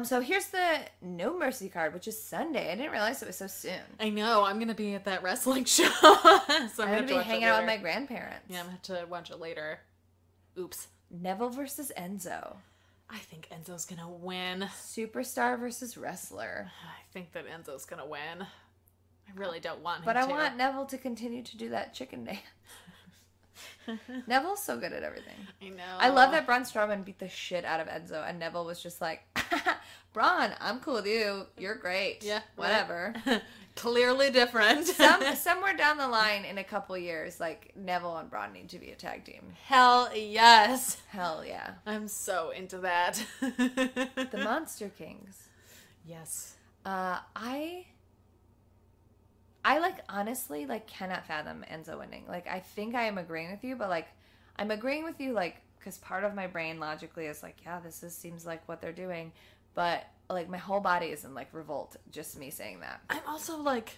So here's the No Mercy card, which is Sunday. I didn't realize it was so soon. I know. I'm going to be at that wrestling show. So I'm going to be hanging out with my grandparents. Yeah, I'm going to have to watch it later. Oops. Neville versus Enzo. I think Enzo's gonna win. Superstar versus wrestler. I think that Enzo's gonna win. I really don't want him But I want Neville to continue to do that chicken dance. Neville's so good at everything. I know. I love that Braun Strowman beat the shit out of Enzo, and Neville was just like, Braun, I'm cool with you. You're great. Yeah. Whatever. Clearly different. Somewhere down the line in a couple years, like, Neville and Braun need to be a tag team. Hell yes. Hell yeah. I'm so into that. The Monster Kings. Yes. I like, honestly, like, cannot fathom Enzo winning. Like, I think I am agreeing with you, but, like, I'm agreeing with you, like, because part of my brain logically is like, yeah, seems like what they're doing. But, like, my whole body is in, like, revolt, just me saying that. I'm also, like,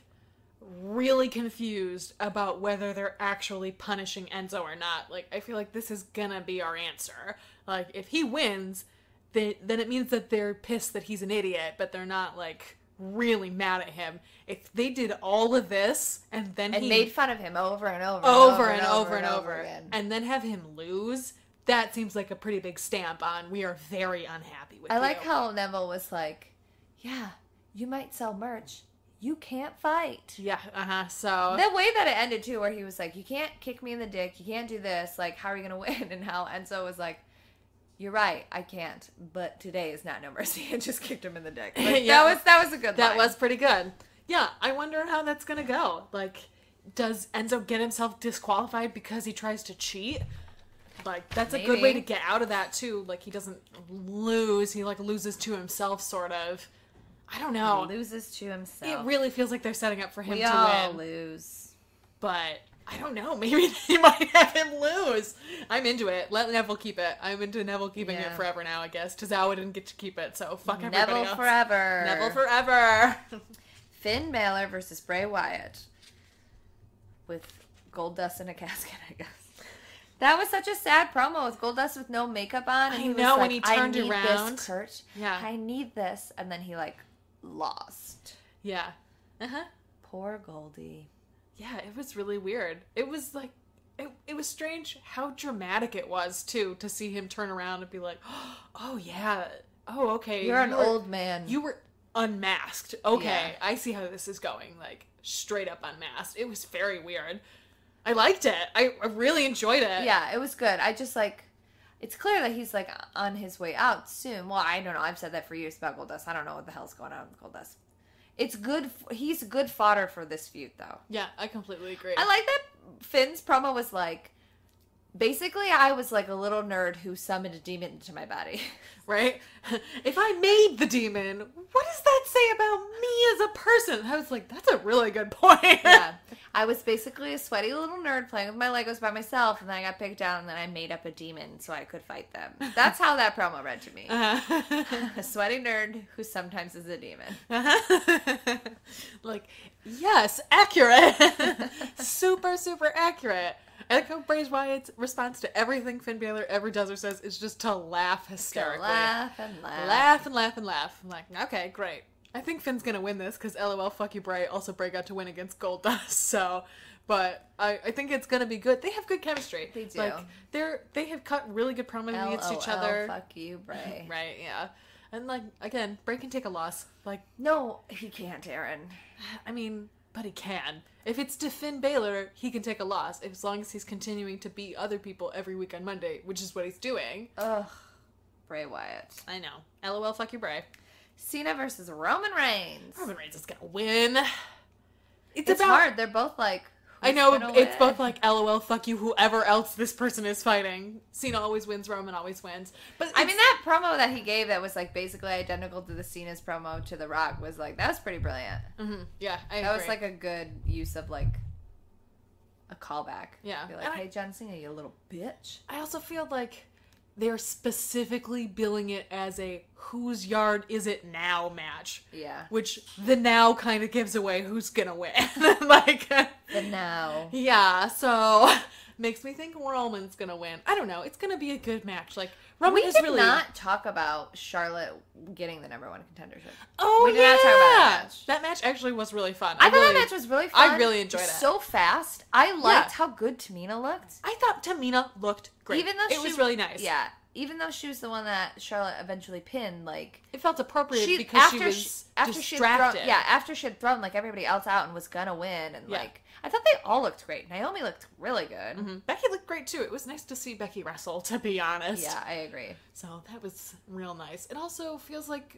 really confused about whether they're actually punishing Enzo or not. Like, I feel like this is gonna be our answer. Like, if he wins, then it means that they're pissed that he's an idiot, but they're not, like, really mad at him. If they did all of this, and then he made fun of him over and over and over again, and then have him lose, that seems like a pretty big stamp on we are very unhappy with you. I like how Neville was like, yeah, you might sell merch. You can't fight. Yeah, so... The way that it ended, too, where he was like, you can't kick me in the dick. You can't do this. Like, how are you going to win? And how Enzo was like, you're right, I can't. But today is not no mercy. And just kicked him in the dick. Like, yeah, that was a good line. That was pretty good. Yeah, I wonder how that's going to go. Like, does Enzo get himself disqualified because he tries to cheat? Like, that's a good way to get out of that, too. Like, he doesn't lose. He, like, loses to himself, sort of. I don't know. He loses to himself. It really feels like they're setting up for him to all win. Lose. But, I don't know. Maybe they might have him lose. I'm into it. Let Neville keep it. I'm into Neville keeping it forever now, I guess. Tozawa didn't get to keep it, so fuck everybody else. Neville forever. Neville forever. Finn Balor versus Bray Wyatt. With Goldust in a casket, I guess. That was such a sad promo with Goldust with no makeup on. And I he know, was like, when he turned I need around. This, Kurt. Yeah. I need this. And then he, like, lost. Yeah. Poor Goldie. Yeah, it was really weird. It was, like, it was strange how dramatic it was, too, to see him turn around and be like, oh, yeah. Oh, okay. You're an old man. You were unmasked. Okay, Yeah. I see how this is going. Like, straight up unmasked. It was very weird. I liked it. I really enjoyed it. Yeah, it was good. I just, like, it's clear that he's, like, on his way out soon. Well, I don't know. I've said that for years about Goldust. I don't know what the hell's going on with Goldust. It's good. He's good fodder for this feud, though. Yeah, I completely agree. I like that Finn's promo was like, basically, I was like a little nerd who summoned a demon into my body. Right? If I made the demon, what does that say about me as a person? I was like, that's a really good point. Yeah. I was basically a sweaty little nerd playing with my Legos by myself, and then I got picked out, and then I made up a demon so I could fight them. That's how that promo read to me. A sweaty nerd who sometimes is a demon. Like, yes, accurate. Super, super accurate. I like how Bray Wyatt's response to everything Finn Balor ever does or says is just to laugh hysterically. Laugh and laugh. Laugh and laugh and laugh. I'm like, okay, great. I think Finn's gonna win this because LOL, fuck you, Bray. Also, Bray got to win against Goldust, so... But I think it's gonna be good. They have good chemistry. They do. Like, they have cut really good promos against each other. Fuck you, Bray. Right, yeah. And, like, again, Bray can take a loss. Like... No, he can't, Erin. I mean... But he can. If it's to Finn Balor, he can take a loss as long as he's continuing to beat other people every week on Monday, which is what he's doing. Ugh. Bray Wyatt. I know. LOL, fuck you, Bray. Cena versus Roman Reigns. Roman Reigns is gonna win. It's about hard. They're both like, I know, it's both like, LOL, fuck you, whoever else this person is fighting. Cena always wins, Roman always wins. But I mean, that promo that he gave that was like basically identical to the Cena's promo to The Rock was like, that was pretty brilliant. Mm-hmm. Yeah, I agree. That was like a good use of like a callback. Yeah. Be like, hey, John Cena, you little bitch. I also feel like they're specifically billing it as a whose yard is it now match. Yeah. Which the now kind of gives away who's gonna win. Like, the now. Yeah, so makes me think Roman's gonna win. I don't know. It's gonna be a good match. Like, Roman we is did really... not talk about Charlotte getting the number one contendership. Oh, we did not talk about that match. That match actually was really fun. I thought that match was really fun. I really enjoyed it. So fast. I liked how good Tamina looked. I thought Tamina looked great. Even though it was really nice. Yeah. Even though she was the one that Charlotte eventually pinned, like... It felt appropriate because she was distracted. After she had thrown, like, everybody else out and was gonna win. And, like, I thought they all looked great. Naomi looked really good. Mm-hmm. Becky looked great, too. It was nice to see Becky wrestle, to be honest. Yeah, I agree. So that was real nice. It also feels like,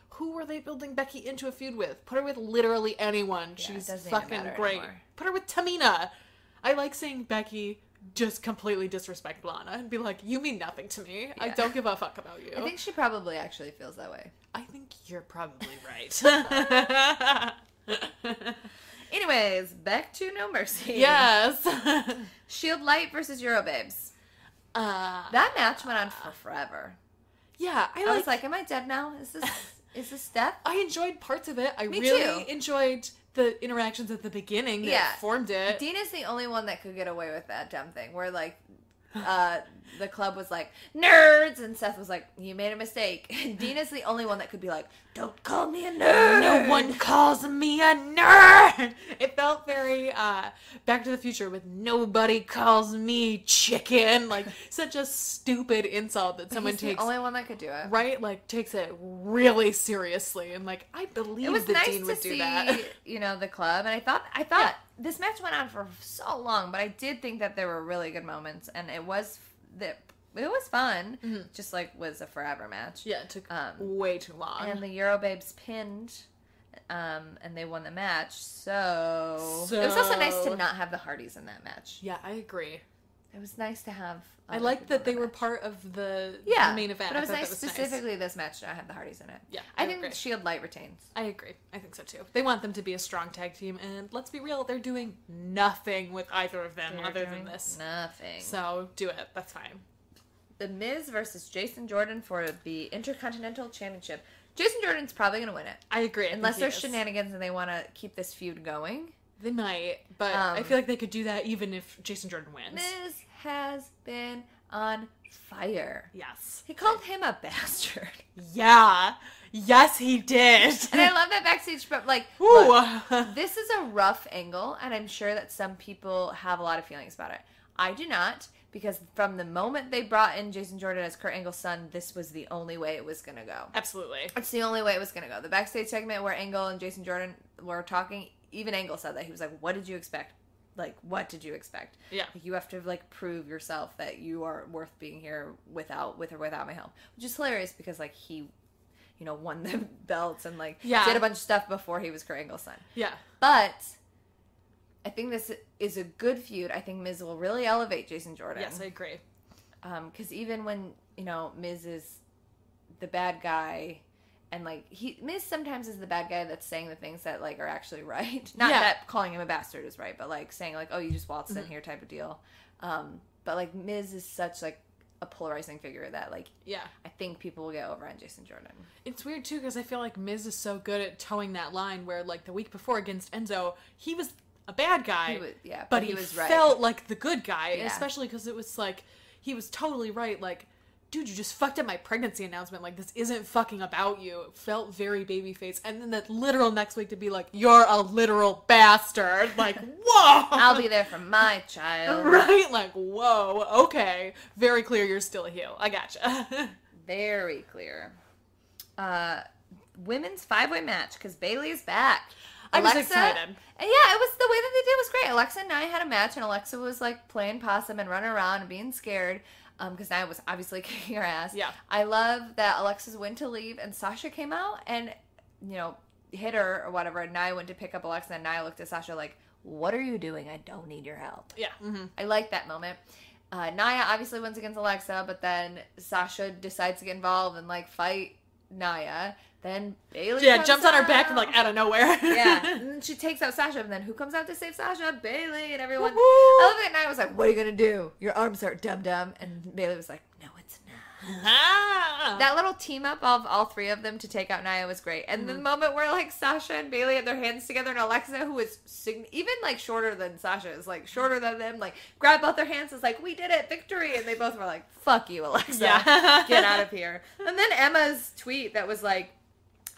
who were they building Becky into a feud with? Put her with literally anyone. Yeah, she's fucking great. great. Anymore. Put her with Tamina. I like seeing Becky just completely disrespect Lana and be like, you mean nothing to me. Yeah. I don't give a fuck about you. I think she probably actually feels that way. I think you're probably right. Anyways, back to No Mercy. Yes. Shield Light versus Eurobabes. That match went on for forever. Yeah. I was like, am I dead now? Is this death? I enjoyed parts of it. I Me really too. enjoyed the interactions at the beginning that formed it. Dina's the only one that could get away with that dumb thing where, like, the club was like, nerds! And Seth was like, you made a mistake. And Dina's the only one that could be like, don't call me a nerd! No one calls me a nerd. It felt very Back to the Future with nobody calls me chicken. Like such a stupid insult that someone He's takes. the only one that could do it. Right? Like takes it really seriously. And like I believe It was that nice Dean to would do see, that. the club, and I thought this match went on for so long, but I did think that there were really good moments, and it was fun. Mm-hmm. Just like was a forever match. Yeah, it took way too long. And the Eurobabes pinned, and they won the match. So it was also nice to not have the Hardys in that match. Yeah, I agree. It was nice to have. I liked that they were part of the main event. But it was I thought nice that was specifically this match to not have the Hardys in it. Yeah, I I think agree. Shield Light retains. I agree. I think so too. They want them to be a strong tag team, and let's be real, they're doing nothing with either of them other than this. Nothing. So do it. That's fine. The Miz versus Jason Jordan for the Intercontinental Championship. Jason Jordan's probably going to win it. I agree. Unless there's shenanigans and they want to keep this feud going. They might, but I feel like they could do that even if Jason Jordan wins. Miz has been on fire. Yes. He called him a bastard. Yeah. Yes, he did. And I love that backstage, but like, Ooh. look, this is a rough angle, and I'm sure that some people have a lot of feelings about it. I do not, because from the moment they brought in Jason Jordan as Kurt Angle's son, this was the only way it was going to go. Absolutely. It's the only way it was going to go. The backstage segment where Angle and Jason Jordan were talking, even Angle said that. He was like, what did you expect? Like, what did you expect? Yeah. Like, you have to, like, prove yourself that you are worth being here with or without my help. Which is hilarious because, like, he, won the belts and, like, did a bunch of stuff before he was Kurt Angle's son. Yeah. But I think this is a good feud. I think Miz will really elevate Jason Jordan. Yes, I agree. Because even when, Miz is the bad guy, and, like, Miz sometimes is the bad guy that's saying the things that, like, are actually right. Not that calling him a bastard is right, but, like, saying, like, oh, you just waltzed in here type of deal. But, like, Miz is such, like, a polarizing figure that, like, I think people will get over on Jason Jordan. It's weird, too, because I feel like Miz is so good at towing that line where, like, the week before against Enzo, he was a bad guy, but he was felt like the good guy, especially because it was, like, he was totally right, like, dude, you just fucked up my pregnancy announcement. Like, this isn't fucking about you. It felt very babyface. And then that literal next week to be like, you're a literal bastard. Like, whoa! I'll be there for my child. Right? Like, whoa. Okay. Very clear you're still a heel. I gotcha. Very clear. Women's 5-way match, because Bayley is back. I was excited. Yeah, it was the way that they did was great. Alexa and Nia had a match, and Alexa was, like, playing possum and running around and being scared. Because Nia was obviously kicking her ass. Yeah. I love that Alexa's went to leave and Sasha came out and, hit her or whatever. And Nia went to pick up Alexa and Nia looked at Sasha like, what are you doing? I don't need your help. Yeah. Mm-hmm. I like that moment. Nia obviously wins against Alexa, but then Sasha decides to get involved and, like, fight Nia. Then Bayley jumps on her back from, like, out of nowhere. Yeah. And then she takes out Sasha, and then who comes out to save Sasha? Bayley and everyone. Woo-hoo! I love it. Nia was like, what are you going to do? Your arms are dum-dum. And Bayley was like, no, it's not. That little team up of all three of them to take out Nia was great. And the moment where, like, Sasha and Bayley had their hands together and Alexa, who is even, like, shorter than Sasha, is, like, shorter than them, like, grabbed both their hands, is like, we did it, victory. And they both were like, fuck you, Alexa. Yeah. Get out of here. And then Emma's tweet that was like,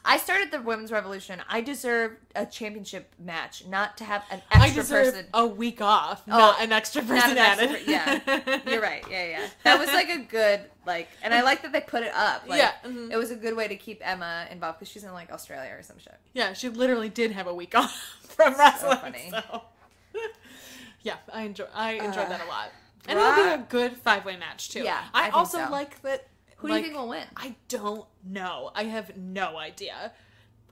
I started the Women's Revolution. I deserve a championship match, not to have an extra person. A week off, not an extra person added. Yeah, you're right. Yeah. That was like a good, like, and I like that they put it up. Like, it was a good way to keep Emma involved because she's in, like, Australia or some shit. Yeah, she literally did have a week off from wrestling. So funny. So. Yeah, I enjoyed that a lot. And it'll be a good 5-way match, too. Yeah, I also like that. Who do you think will win? I don't know. I have no idea.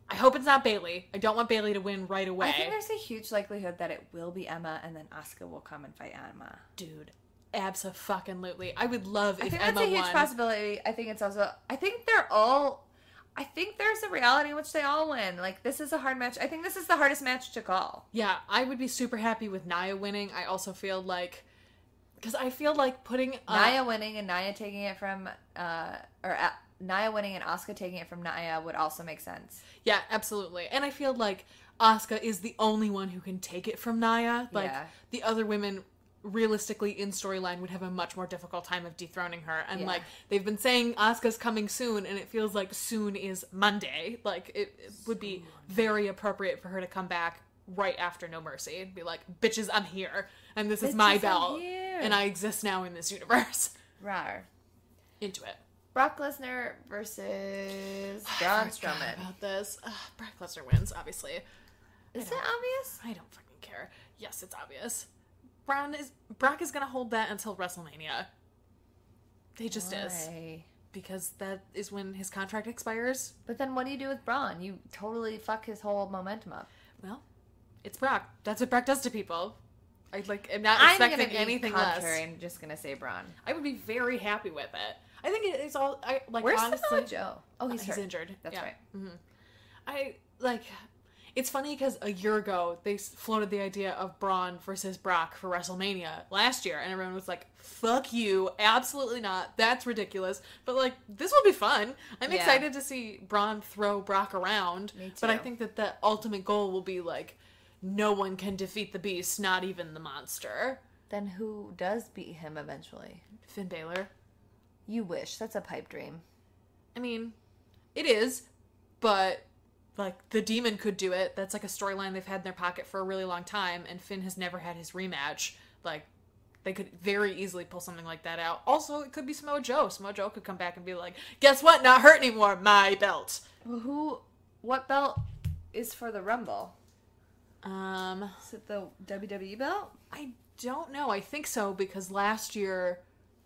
I hope it's not Bayley. I don't want Bayley to win right away. I think there's a huge likelihood that it will be Emma, and then Asuka will come and fight Emma. Dude, abso-fucking-lutely. I would love if Emma won. I think that's a huge possibility. I think it's also. I think there's a reality in which they all win. Like, this is a hard match. I think this is the hardest match to call. Yeah, I would be super happy with Nia winning. I also feel like. Because I feel like putting... Nia winning and Nia taking it from... Nia winning and Asuka taking it from Nia would also make sense. Yeah, absolutely. And I feel like Asuka is the only one who can take it from Nia. Like, the other women realistically in storyline would have a much more difficult time of dethroning her. And Yeah. like they've been saying Asuka's coming soon, and it feels like soon is Monday. Like it would be very appropriate for her to come back right after No Mercy and be like, bitches, I'm here, and this is my Bitches, I'm belt, here. and I exist now in this universe. Rar. Into it. Brock Lesnar versus Braun Strowman. About this, Brock Lesnar wins, obviously. Is it obvious? I don't fucking care. Yes, it's obvious. Brock is gonna hold that until WrestleMania. He just is. Why? Because that is when his contract expires. But then what do you do with Braun? You totally fuck his whole momentum up. Well, it's Brock. That's what Brock does to people. I'm not I'm expecting gonna be anything contrary less. and just gonna say Braun. I would be very happy with it. I think it's all Where's honestly. Samoa Joe? Oh, he's hurt. injured. That's Yeah. right. It's funny because a year ago they floated the idea of Braun versus Brock for WrestleMania last year, and everyone was like, "Fuck you, absolutely not. That's ridiculous." But like, this will be fun. I'm Yeah. excited to see Braun throw Brock around. Me But I too. think that the ultimate goal will be like, no one can defeat the Beast, not even the Monster. Then who does beat him eventually? Finn Balor. You wish. That's a pipe dream. I mean, it is, but like the Demon could do it. That's like a storyline they've had in their pocket for a really long time, and Finn has never had his rematch. Like, they could very easily pull something like that out. Also, it could be Samoa Joe. Samoa Joe could come back and be like, "Guess what? Not hurt anymore. My belt." What belt is for the Rumble? Um, Is it the WWE belt? I don't know. I think so because last year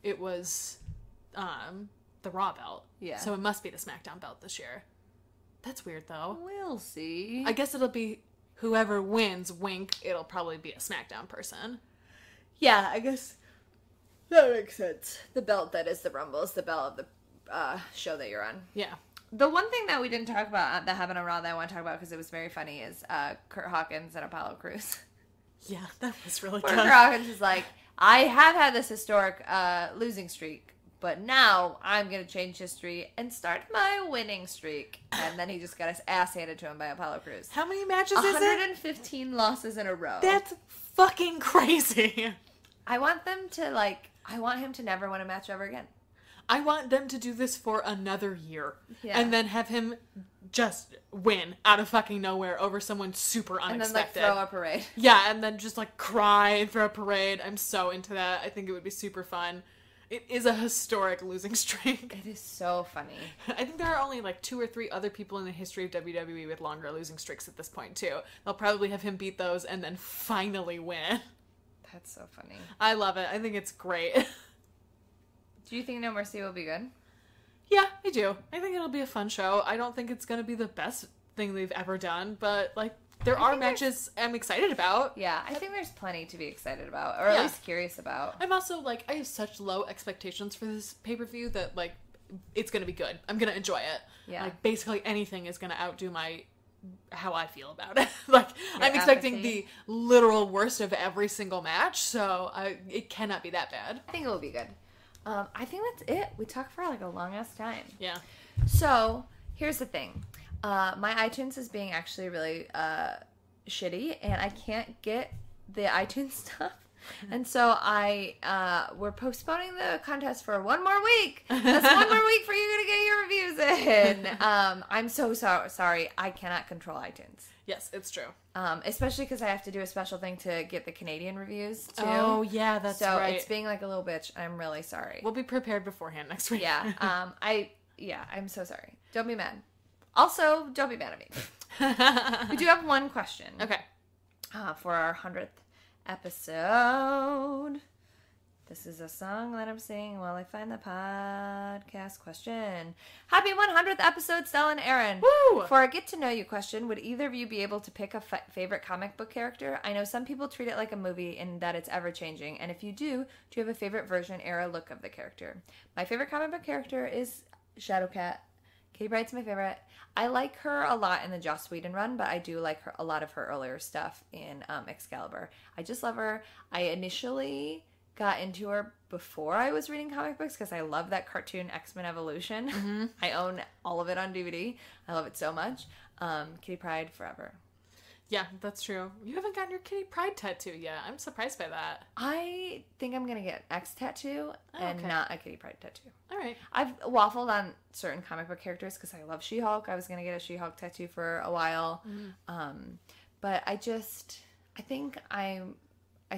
it was the Raw belt. Yeah. So it must be the SmackDown belt this year. That's weird though. We'll see. I guess it'll be whoever wins, wink, it'll probably be a SmackDown person. Yeah, I guess that makes sense. The belt that is the Rumble is the belt of the show that you're on. Yeah. The one thing that we didn't talk about that happened on Raw that I want to talk about because it was very funny is Kurt Hawkins and Apollo Crews. Yeah, that was really Where good. Kurt Hawkins is like, I have had this historic losing streak, but now I'm going to change history and start my winning streak. And then he just got his ass handed to him by Apollo Crews. How many matches is it? 115 losses in a row. That's fucking crazy. I want him to never win a match ever again. I want them to do this for another year. Yeah. And then have him just win out of fucking nowhere over someone super And then, unexpected. throw a parade. Yeah, and then just, cry and throw a parade. I'm so into that. I think it would be super fun. It is a historic losing streak. It is so funny. I think there are only, 2 or 3 other people in the history of WWE with longer losing streaks at this point, too. They'll probably have him beat those and then finally win. That's so funny. I love it. I think it's great. Do you think No Mercy will be good? Yeah, I do. I think it'll be a fun show. I don't think it's going to be the best thing they've ever done, but, there are matches I'm excited about. Yeah, I think there's plenty to be excited about, or at least curious about. I'm also, I have such low expectations for this pay-per-view that, it's going to be good. I'm going to enjoy it. Yeah. Basically anything is going to outdo how I feel about it. I'm expecting apathy. the literal worst of every single match, so it cannot be that bad. I think it will be good. I think that's it. We talked for a long ass time. Yeah. So here's the thing. My iTunes is being actually really shitty, and I can't get the iTunes stuff. And so we're postponing the contest for one more week. That's one more week for you to get your reviews in. I'm so sorry. I cannot control iTunes. Yes, it's true. Especially because I have to do a special thing to get the Canadian reviews too. Oh, yeah, that's so right. it's being like a little bitch. I'm really sorry. We'll be prepared beforehand next week. Yeah. I'm so sorry. Don't be mad. Also, don't be mad at me. We do have one question. Okay. For our 100th episode. This is a song that I'm singing while I find the podcast question. Happy 100th episode, Stella and Erin. Woo! For a get to know you question, would either of you be able to pick a favorite comic book character? I know some people treat it like a movie in that it's ever changing. And if you do you have a favorite version, era, look of the character? My favorite comic book character is Shadowcat. Kitty Pryde's my favorite. I like her a lot in the Joss Whedon run, but I do like a lot of her earlier stuff in Excalibur. I just love her. I initially got into her before I was reading comic books because I love that cartoon X-Men Evolution. Mm-hmm. I own all of it on DVD. I love it so much. Kitty Pryde forever. Yeah, that's true. You haven't gotten your Kitty Pryde tattoo yet. I'm surprised by that. I think I'm going to get an X tattoo and not a Kitty Pryde tattoo. All right. I've waffled on certain comic book characters because I love She-Hulk. I was going to get a She-Hulk tattoo for a while. But I think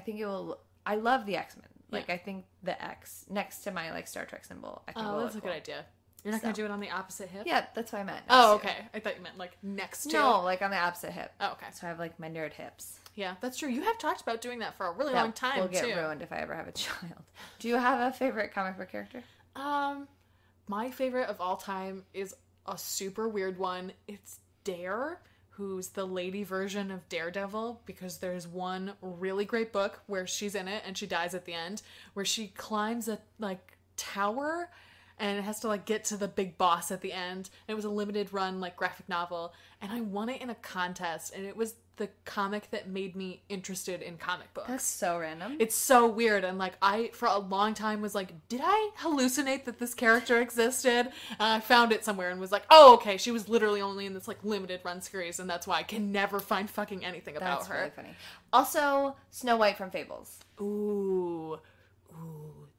it will, I love the X-Men. Like, I think the X next to my, like, Star Trek symbol, I think will that's a look good cool. idea. You're not going to do it on the opposite hip? Yeah, that's what I meant. Okay. I thought you meant, like, next to. No, like on the opposite hip. Oh, okay. So I have, like, my nerd hips. Yeah, that's true. You have talked about doing that for a really long time, will get ruined if I ever have a child. Do you have a favorite comic book character? My favorite of all time is a super weird one. It's Dare, who's the lady version of Daredevil, because there's one really great book where she's in it and she dies at the end, where she climbs a, like, tower and it has to, like, get to the big boss at the end. And it was a limited run, like, graphic novel. And I won it in a contest. And it was the comic that made me interested in comic books. That's so random. It's so weird. And, like, I, for a long time, was like, did I hallucinate that this character existed? And I found it somewhere and was like, oh, okay, she was literally only in this, like, limited run series. And that's why I can never find fucking anything about her. That's really funny. Also, Snow White from Fables. Ooh.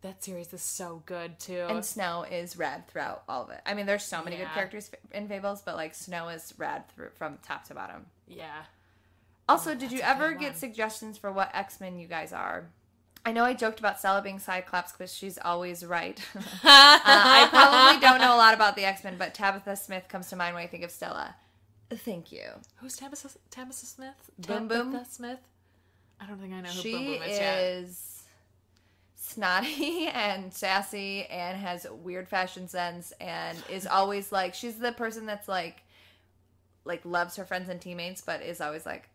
That series is so good, too. And Snow is rad throughout all of it. I mean, there's so many good characters in Fables, but, like, Snow is rad from top to bottom. Yeah. Also, did you ever get suggestions for what X-Men you guys are? I know I joked about Stella being Cyclops because she's always right. I probably don't know a lot about the X-Men, but Tabitha Smith comes to mind when I think of Stella. Thank you. Who's Tabitha Smith? Boom Boom? Tabitha Smith? I don't think I know who She Boom Boom is yet. is snotty and sassy and has weird fashion sense and is always like, she's the person that's like loves her friends and teammates, but is always like,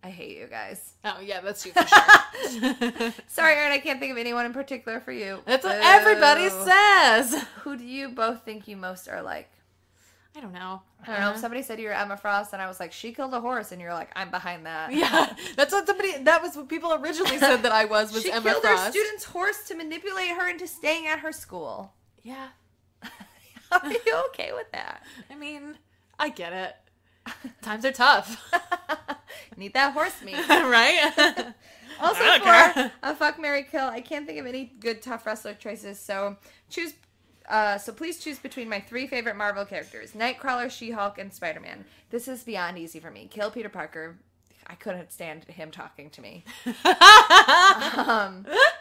I hate you guys. Oh, yeah, that's you for sure. Sorry, Erin, I can't think of anyone in particular for you. That's what everybody says. Who do you both think you most are like? I don't know. I don't know. Somebody said you were Emma Frost, and I was like, she killed a horse, and you're like, I'm behind that. Yeah, that was what people originally said that I was she Emma killed Frost. her student's horse to manipulate her into staying at her school. Yeah. Are you okay with that? I mean, I get it. Times are tough. Need that horse meat. Right? Also for a fuck, marry, kill, I can't think of any good tough wrestler choices, so choose. So please choose between my 3 favorite Marvel characters: Nightcrawler, She-Hulk, and Spider-Man. This is beyond easy for me. Kill Peter Parker. I couldn't stand him talking to me.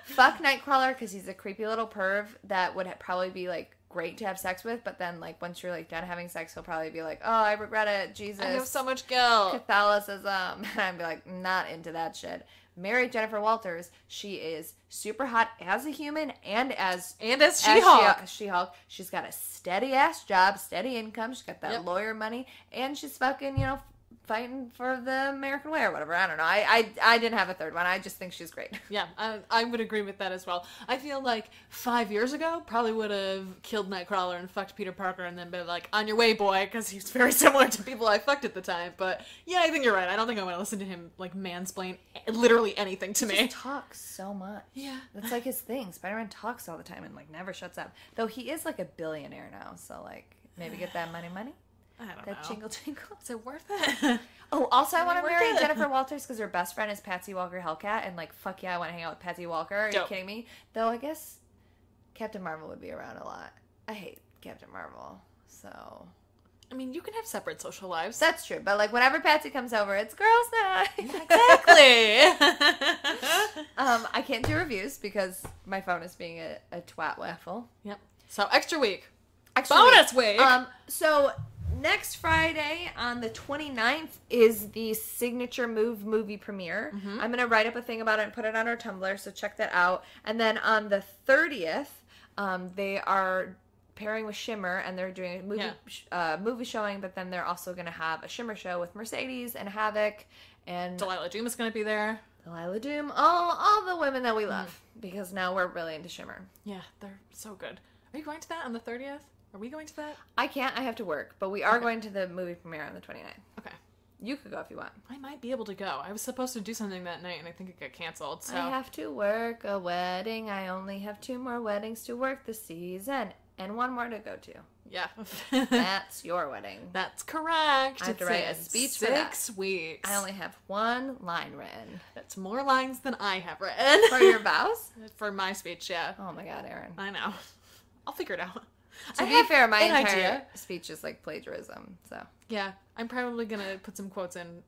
Fuck Nightcrawler because he's a creepy little perv that would probably be like great to have sex with, but then like once you're like done having sex, he'll probably be like, oh, I regret it, Jesus, I have so much guilt, Catholicism, and I'd be like, not into that shit. Marry Jennifer Walters. She is super hot as a human and as She-Hulk. She-Hulk. She's got a steady ass job, steady income. She's got that lawyer money, and she's fucking, fighting for the American way or whatever. I don't know. I didn't have a third one. I just think she's great. Yeah, I would agree with that as well. I feel like 5 years ago, probably would have killed Nightcrawler and fucked Peter Parker and then been like, on your way, boy, because he's very similar to people I fucked at the time. But yeah, I think you're right. I don't think I want to listen to him like mansplain literally anything to me. He just talks so much. Yeah. That's like his thing. Spider-Man talks all the time and like never shuts up. Though he is like a billionaire now, so like maybe get that money. I don't know. That jingle jingle. Is it worth it? Oh, also I want to marry it. Jennifer Walters because her best friend is Patsy Walker Hellcat, and like fuck yeah, I want to hang out with Patsy Walker. Are you kidding me? Though I guess Captain Marvel would be around a lot. I hate Captain Marvel, so. I mean, you can have separate social lives. That's true, but like whenever Patsy comes over, it's girls' night. Exactly. I can't do reviews because my phone is being a twat waffle. Yep. So extra week. Bonus week. So next Friday on the 29th is the Signature movie premiere. Mm-hmm. I'm going to write up a thing about it and put it on our Tumblr, so check that out. And then on the 30th, they are pairing with Shimmer, and they're doing a movie showing, but then they're also going to have a Shimmer show with Mercedes and Havoc. And Delilah Doom is going to be there. Delilah Doom. All the women that we love, because now we're really into Shimmer. Yeah, they're so good. Are you going to that on the 30th? Are we going to that? I can't. I have to work. But we are going to the movie premiere on the 29th. Okay. You could go if you want. I might be able to go. I was supposed to do something that night, and I think it got canceled. So I have to work a wedding. I only have 2 more weddings to work this season. and one more to go to. Yeah. That's your wedding. That's correct. I have to It's write a in speech for that. 6 weeks. I only have one line written. That's more lines than I have written. For your vows? For my speech, yeah. Oh my god, Erin. I know. I'll figure it out. To I be have fair, my an entire idea. speech is like plagiarism, so. Yeah, I'm probably gonna put some quotes in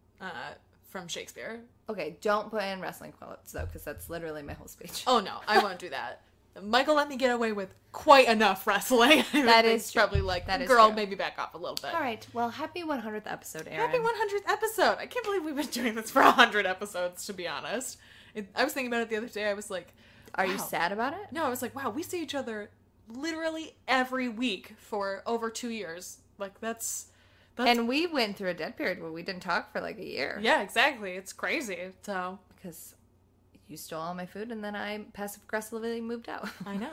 from Shakespeare. Okay, don't put in wrestling quotes, though, because that's literally my whole speech. Oh no, I won't do that. Michael let me get away with quite enough wrestling. That is true. Probably like, That is girl, true. maybe back off a little bit. All right, well, happy 100th episode, Erin. Happy 100th episode. I can't believe we've been doing this for 100 episodes, to be honest. I was thinking about it the other day. I was like, Are you wow. sad about it? No, I was like, wow, we see each other literally every week for over 2 years. Like, that's And we went through a dead period where we didn't talk for like a year. yeah, exactly. It's crazy. So Because you stole all my food and then I passive-aggressively moved out. I know.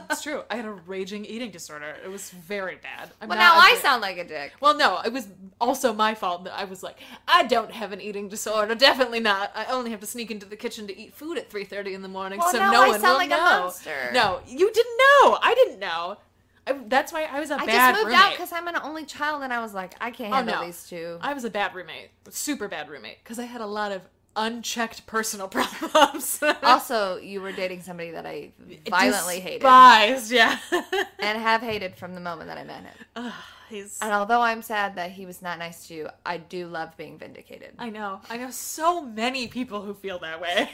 It's true. I had a raging eating disorder. It was very bad. Well, now I sound like a dick. Well, no, it was also my fault that I was like, I don't have an eating disorder. Definitely not. I only have to sneak into the kitchen to eat food at 3:30 in the morning, Well, so now no I one sound will like a know. monster. No, you didn't know. I didn't know. That's why I was a I bad just moved roommate. out because I'm an only child and I was like, I can't Oh, handle no. these two. I was a bad roommate. Super bad roommate. Because I had a lot of unchecked personal problems. Also, you were dating somebody that I violently hated. Despised, yeah. And have hated from the moment that I met him. He's... And although I'm sad that he was not nice to you, I do love being vindicated. I know so many people who feel that way.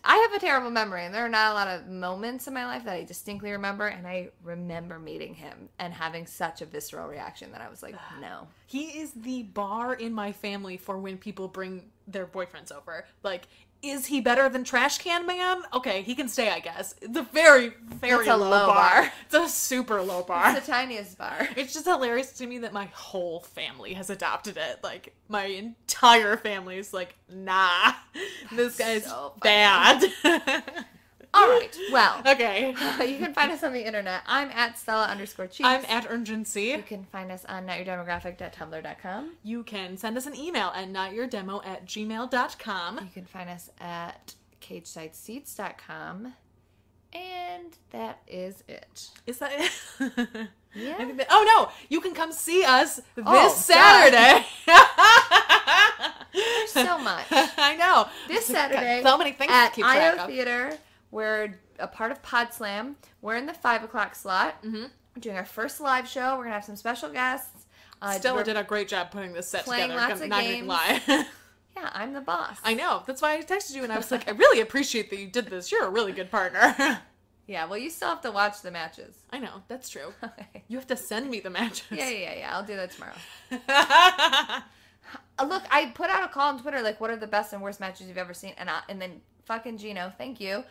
I have a terrible memory, and there are not a lot of moments in my life that I distinctly remember, and I remember meeting him and having such a visceral reaction that I was like, no. He is the bar in my family for when people bring their boyfriends over. Like, is he better than Trash Can Man? Okay, he can stay, I guess. It's a very, very It's a low bar. It's a super low bar. It's the tiniest bar. It's just hilarious to me that my whole family has adopted it. Like, my entire family is like, nah, this guy's so funny. bad. All right, well, Okay. you can find us on the internet. I'm at Stella_Cheeks. I'm at Urgency. You can find us on notyourdemographic.tumblr.com. You can send us an email at notyourdemo@gmail.com. You can find us at cagesidesteats.com. And that is it. Is that it? Yeah. I think that, oh no! You can come see us this Oh, Saturday. There's so much. I know. This Got Saturday so many things at to keep track IO of. Theater, we're a part of Pod Slam. We're in the 5 o'clock slot. Mm-hmm. We're doing our first live show. We're going to have some special guests. Stella we're did a great job putting this set playing together. lots of Not gonna games. lie. Yeah, I'm the boss. I know. That's why I texted you and I was like, I really appreciate that you did this. You're a really good partner. Yeah, well, you still have to watch the matches. I know. That's true. Okay. You have to send me the matches. Yeah. I'll do that tomorrow. Look, I put out a call on Twitter, like, what are the best and worst matches you've ever seen? And then fucking Gino, thank you.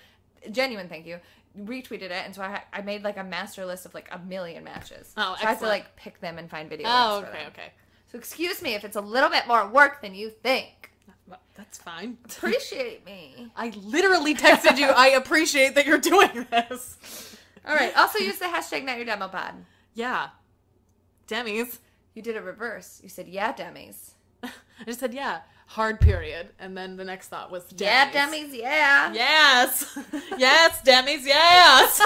Genuine thank you. Retweeted it, and so I made, like, a master list of, like, 1,000,000 matches. Oh, so I have to, excellent. like, pick them and find video Oh, links for them. okay. So excuse me if it's a little bit more work than you think. That's fine. Appreciate me. I literally texted you, I appreciate that you're doing this. All right. Also use the hashtag #NotYourDemoPod. Yeah. Demis. You did a reverse. You said, yeah, Demis. I just said, yeah, hard period. And then the next thought was Demis. Yeah, Demis, yeah. Yes. Yes, Demis, yes.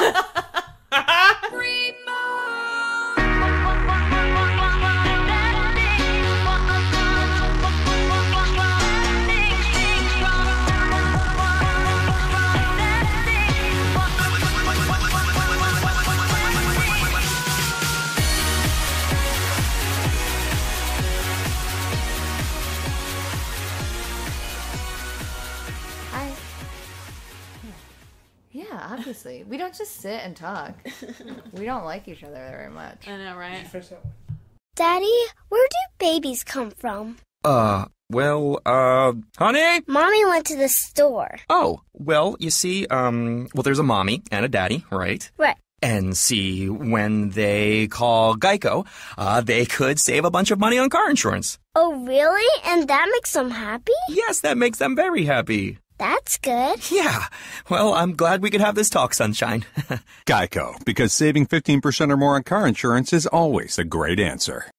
Hi. Yeah, obviously. We don't just sit and talk. We don't like each other very much. I know, right? Daddy, where do babies come from? Honey? Mommy went to the store. Oh, well, you see, there's a mommy and a daddy, right? Right. And see, when they call Geico, they could save a bunch of money on car insurance. Oh, really? And that makes them happy? Yes, that makes them very happy. That's good. Yeah. Well, I'm glad we could have this talk, Sunshine. Geico, because saving 15% or more on car insurance is always a great answer.